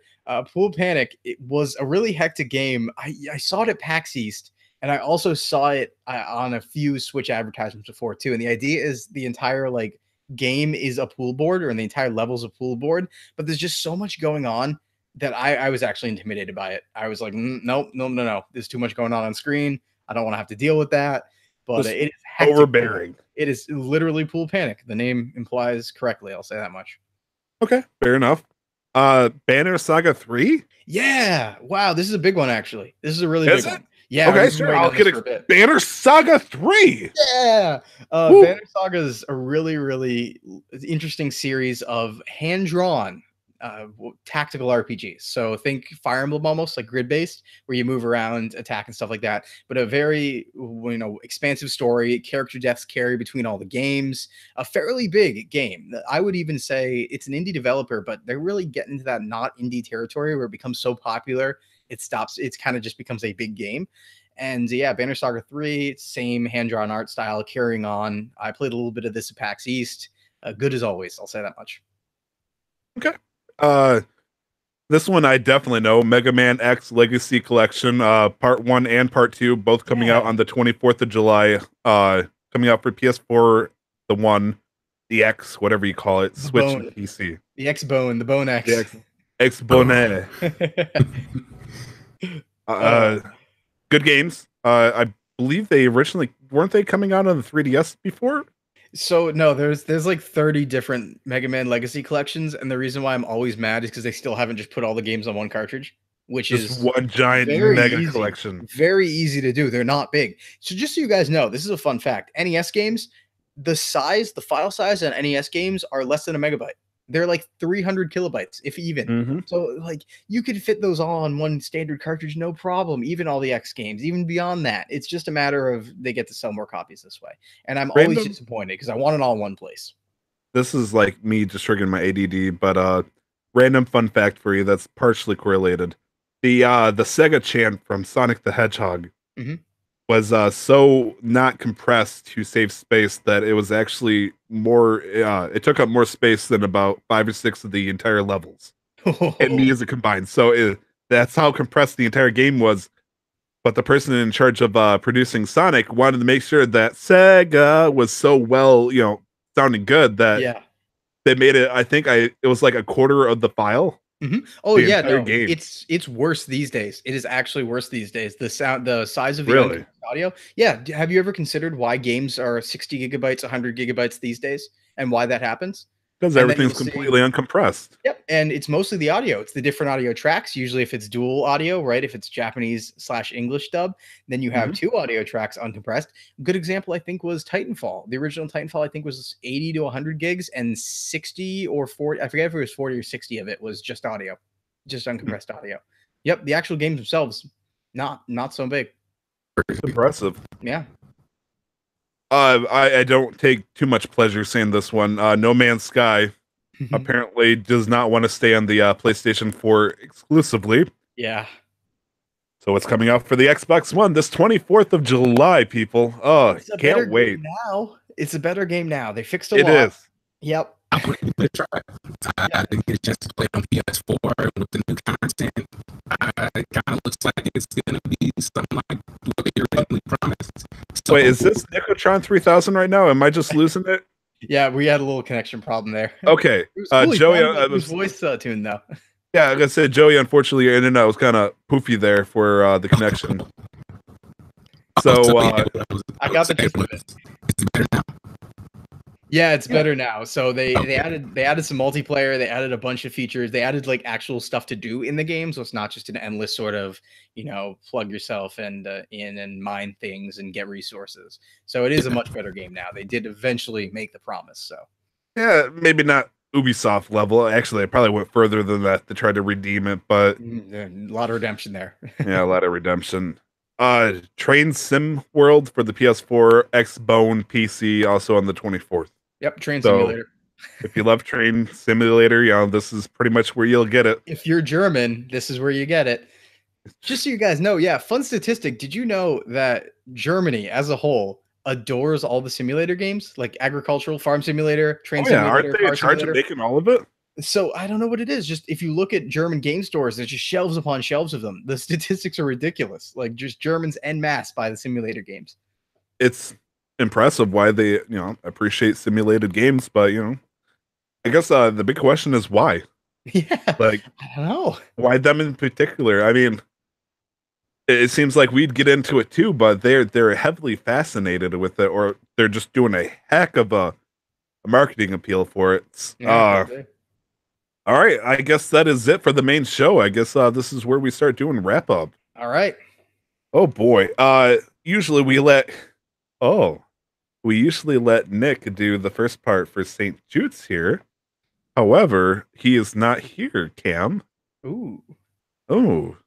Pool Panic, it was a really hectic game. I saw it at PAX East, and I also saw it on a few Switch advertisements before too. And the idea is the entire game is a pool board, or the entire level's a pool board, but there's just so much going on that I was actually intimidated by it. I was like, no. There's too much going on screen. I don't want to have to deal with that. But it is hectic.
Overbearing.
It is literally Pool Panic. The name implies correctly. I'll say that much.
Okay, fair enough. Banner Saga 3?
Yeah. Wow, this is a big one, actually. This is a really big one. Yeah.
Okay, sure. I'll get it. Banner Saga 3.
Yeah. Banner Saga is a really, really interesting series of hand-drawn tactical RPGs. So think Fire Emblem, almost like grid-based, where you move around, attack, and stuff like that. But a very expansive story. Character deaths carry between all the games. A fairly big game. I would even say it's an indie developer, but they're really getting into that not indie territory where it becomes so popular it stops. It's kind of just becomes a big game. And yeah, Banner Saga 3, same hand-drawn art style, carrying on. I played a little bit of this at PAX East. Good as always. I'll say that much.
Okay. This one I definitely know. Mega Man X Legacy Collection, Part 1 and Part 2, both coming out on the 24th of July. Coming out for PS4, the One, the X, whatever you call it, Switch and PC.
The X Bone, the Bone X.
The X Bone. Good games. I believe they originally weren't they coming out on the 3DS before?
So no, there's like 30 different Mega Man Legacy collections, and the reason why I'm always mad is because they still haven't just put all the games on one cartridge, which
just
is
one giant mega collection.
Very easy to do. They're not big. So just so you guys know, this is a fun fact. NES games, the file size on NES games are less than a megabyte. They're like 300 kilobytes, if even. So like you could fit those all on one standard cartridge, no problem. Even all the X games, even beyond that. It's just a matter of they get to sell more copies this way. And I'm always disappointed because I want it all in one place. This
is like me just triggering my ADD, but random fun fact for you that's partially correlated. The Sega Chant from Sonic the Hedgehog was so not compressed to save space that it was actually more it took up more space than about 5 or 6 of the entire levels and music combined. So that's how compressed the entire game was. But the person in charge of producing Sonic wanted to make sure that Sega was so well, sounding good that they made it. I think it was like a quarter of the file.
Oh yeah, no, it's worse these days. It is actually worse these days. The size of the audio. Yeah, have you ever considered why games are 60 gigabytes, 100 gigabytes these days, and why that happens?
Because everything's completely uncompressed.
Yep, and it's mostly the audio. It's the different audio tracks. Usually, if it's dual audio, right? If it's Japanese/English dub, then you have 2 audio tracks uncompressed. A good example, I think, was Titanfall. The original Titanfall, I think, was 80 to 100 gigs, and 60 or 40. I forget if it was 40 or 60 of it was just audio, just uncompressed audio. Yep, the actual games themselves, not so big.
It's impressive.
Yeah.
I don't take too much pleasure saying this one. No Man's Sky apparently does not want to stay on the PlayStation 4 exclusively.
Yeah.
So it's coming out for the Xbox One this 24th of July, people. Oh, can't wait.
Now it's a better game now. They fixed a lot.
It is.
Yep.
I'm going to try. I didn't get a chance to play it on PS4 with the new content. It kind of looks like it's going to be something like what they originally promised.
So, wait, is this Nicotron 3000 right now? Am I just losing it?
Yeah, we had a little connection problem there.
Okay.
Joey, it was voice tune though.
Yeah, like I said, Joey, unfortunately, your internet was kind of poofy there for the connection. So
I got the gist of it.
It's better now.
Yeah, it's better now. So they added some multiplayer. They added a bunch of features. They added like actual stuff to do in the game, so it's not just an endless sort of plug yourself and in and mine things and get resources. So it is a much better game now. They did eventually make the promise. So
yeah, maybe not Ubisoft level. Actually, I probably went further than that to try to redeem it, but
a lot of redemption there.
Yeah, a lot of redemption. Train Sim World for the PS4, Xbone, PC, also on the 24th.
Yep, Train Simulator.
If you love Train Simulator, this is pretty much where you'll get it.
If you're German, this is where you get it. Just so you guys know, yeah, fun statistic. Did you know that Germany as a whole adores all the simulator games, like agricultural farm simulator, train simulator?
Aren't they in charge of making all of it?
So I don't know what it is. Just if you look at German game stores, there's just shelves upon shelves of them. The statistics are ridiculous. Like just Germans en masse buy the simulator games.
It's impressive why they appreciate simulated games, but I guess the big question is why.
Yeah,
like
I don't know
why them in particular. I mean, it seems like we'd get into it too, but they're heavily fascinated with it, or they're just doing a heck of a marketing appeal for it. All right, I guess that is it for the main show. I guess this is where we start doing wrap up.
All right.
Oh boy. Usually we usually let Nick do the first part for St. Jude's here. However, he is not here, Cam.
Ooh.
Oh.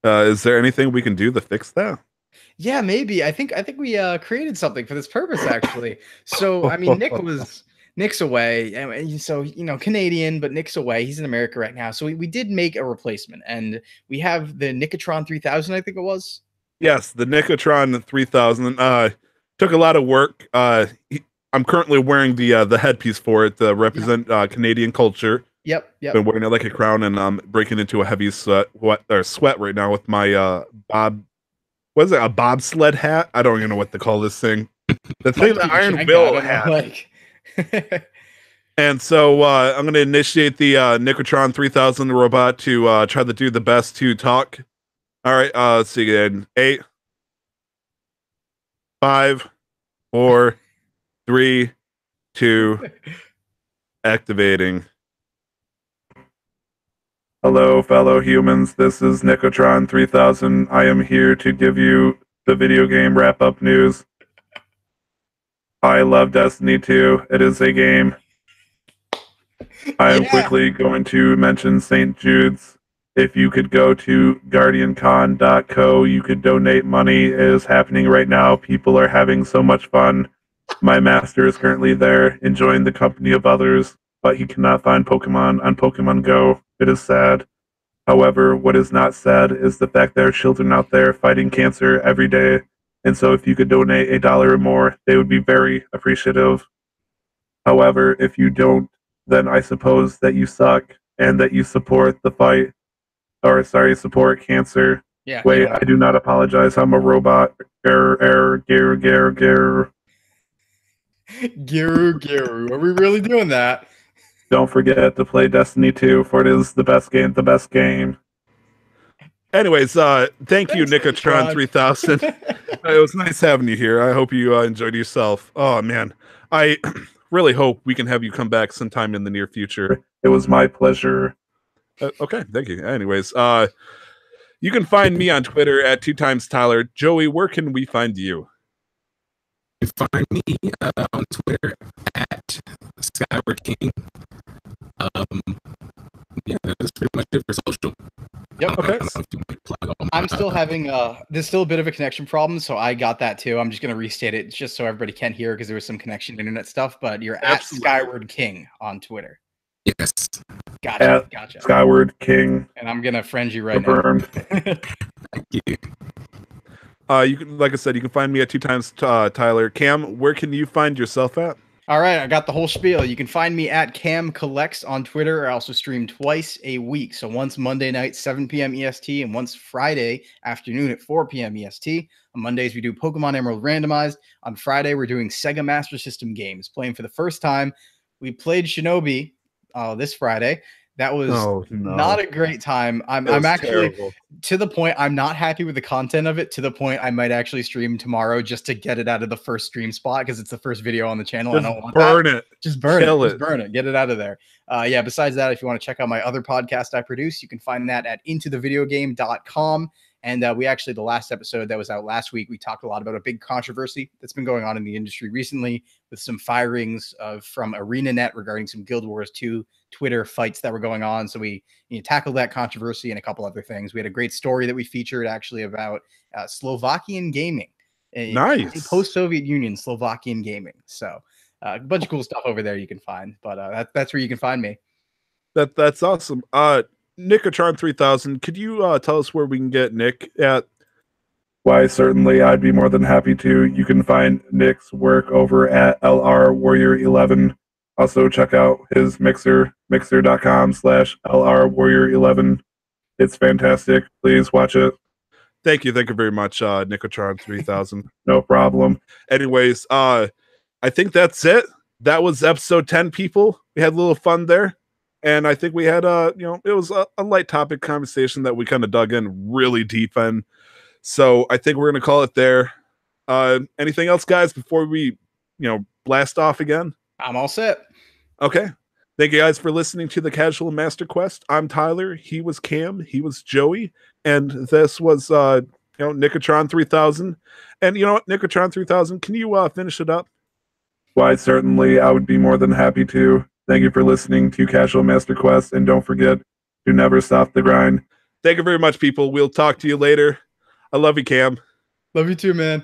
Is there anything we can do to fix that?
Yeah, maybe. I think we created something for this purpose, actually. So, I mean, Nick's away, and so Canadian, but Nick's away. He's in America right now. So we did make a replacement, and we have the Nicotron 3000, I think it was.
Yes, the Nicotron 3000. Took a lot of work. I'm currently wearing the headpiece for it to represent Canadian culture.
Yep.
Been wearing it like a crown, and breaking into a heavy sweat right now with my what is it, a bobsled hat? I don't even know what to call this thing. The thing that Iron Will had. And so I'm going to initiate the Nicotron 3000 robot to try to do the best to talk. All right, let's see again. 8, 5, 4, 3, 2, activating. Hello, fellow humans. This is Nicotron 3000. I am here to give you the video game wrap-up news. I love Destiny 2. It is a game. I am quickly going to mention St. Jude's. If you could go to guardiancon.co, you could donate money. It is happening right now. People are having so much fun. My master is currently there, enjoying the company of others, but he cannot find Pokemon on Pokemon Go. It is sad. However, what is not sad is the fact there are children out there fighting cancer every day. And so if you could donate $1 or more, they would be very appreciative. However, if you don't, then I suppose that you suck and that you support the fight. Or, sorry, support cancer.
Yeah.
Wait, I do not apologize. I'm a robot. Garu.
Are we really doing that?
Don't forget to play Destiny 2, for it is the best game. Anyways, thank you, Nicotron 3000. It was nice having you here. I hope you enjoyed yourself. Oh, man. I really hope we can have you come back sometime in the near future. It was my pleasure. Okay, thank you. Anyways, you can find me on Twitter at 2timestyler. Joey, where can we find you?
You find me on Twitter at Skyward King. Yeah, that's pretty much it for social.
Yep.
Okay.
I'm still having there's still a bit of a connection problem, so I got that too. I'm just gonna restate it just so everybody can hear because there was some connection internet stuff. But you're at Skyward King on Twitter.
Yes.
Gotcha.
Skyward King.
And I'm gonna friend you right now.
Thank you.
You can, like I said, you can find me at 2times Tyler. Cam, where can you find yourself at?
All right, I got the whole spiel. You can find me at Cam Collects on Twitter. I also stream twice a week. So once Monday night, 7 p.m. EST, and once Friday afternoon at 4 p.m. EST. On Mondays, we do Pokemon Emerald Randomized. On Friday, we're doing Sega Master System games. Playing for the first time, we played Shinobi this Friday. That was not a great time. I'm actually terrible. To the point I'm not happy with the content of it, to the point I might actually stream tomorrow just to get it out of the first stream spot because it's the first video on the channel.
Just
I don't want
burn
that.
It.
Just burn it. Just burn it. Get it out of there. Yeah, besides that, if you want to check out my other podcast I produce, you can find that at intothevideogame.com. And we actually, the last episode that was out last week, we talked a lot about a big controversy that's been going on in the industry recently with some firings from ArenaNet regarding some Guild Wars 2 Twitter fights that were going on. So we tackled that controversy and a couple other things. We had a great story that we featured actually about Slovakian gaming.
Nice.
Post-Soviet Union Slovakian gaming. So a bunch of cool stuff over there you can find. But that's where you can find me.
That's awesome. Nicotron 3000, could you tell us where we can get Nick at? Why, certainly, I'd be more than happy to. You can find Nick's work over at LR Warrior 11. Also, check out his Mixer, mixer.com/LR Warrior 11. It's fantastic. Please watch it. Thank you very much, Nicotron 3000. No problem. Anyways, I think that's it. That was episode 10, people. We had a little fun there. And I think we had it was a light topic conversation that we kind of dug in really deep in. So I think we're going to call it there. Anything else, guys, before we, blast off again?
I'm all set.
Okay. Thank you guys for listening to the Casual Master Quest. I'm Tyler. He was Cam. He was Joey. And this was, Nicotron 3000. And you know what, Nicotron 3000, can you finish it up? Why, certainly. I would be more than happy to. Thank you for listening to Casual Master Quest, and don't forget to never stop the grind. Thank you very much, people. We'll talk to you later. I love you, Cam.
Love you too, man.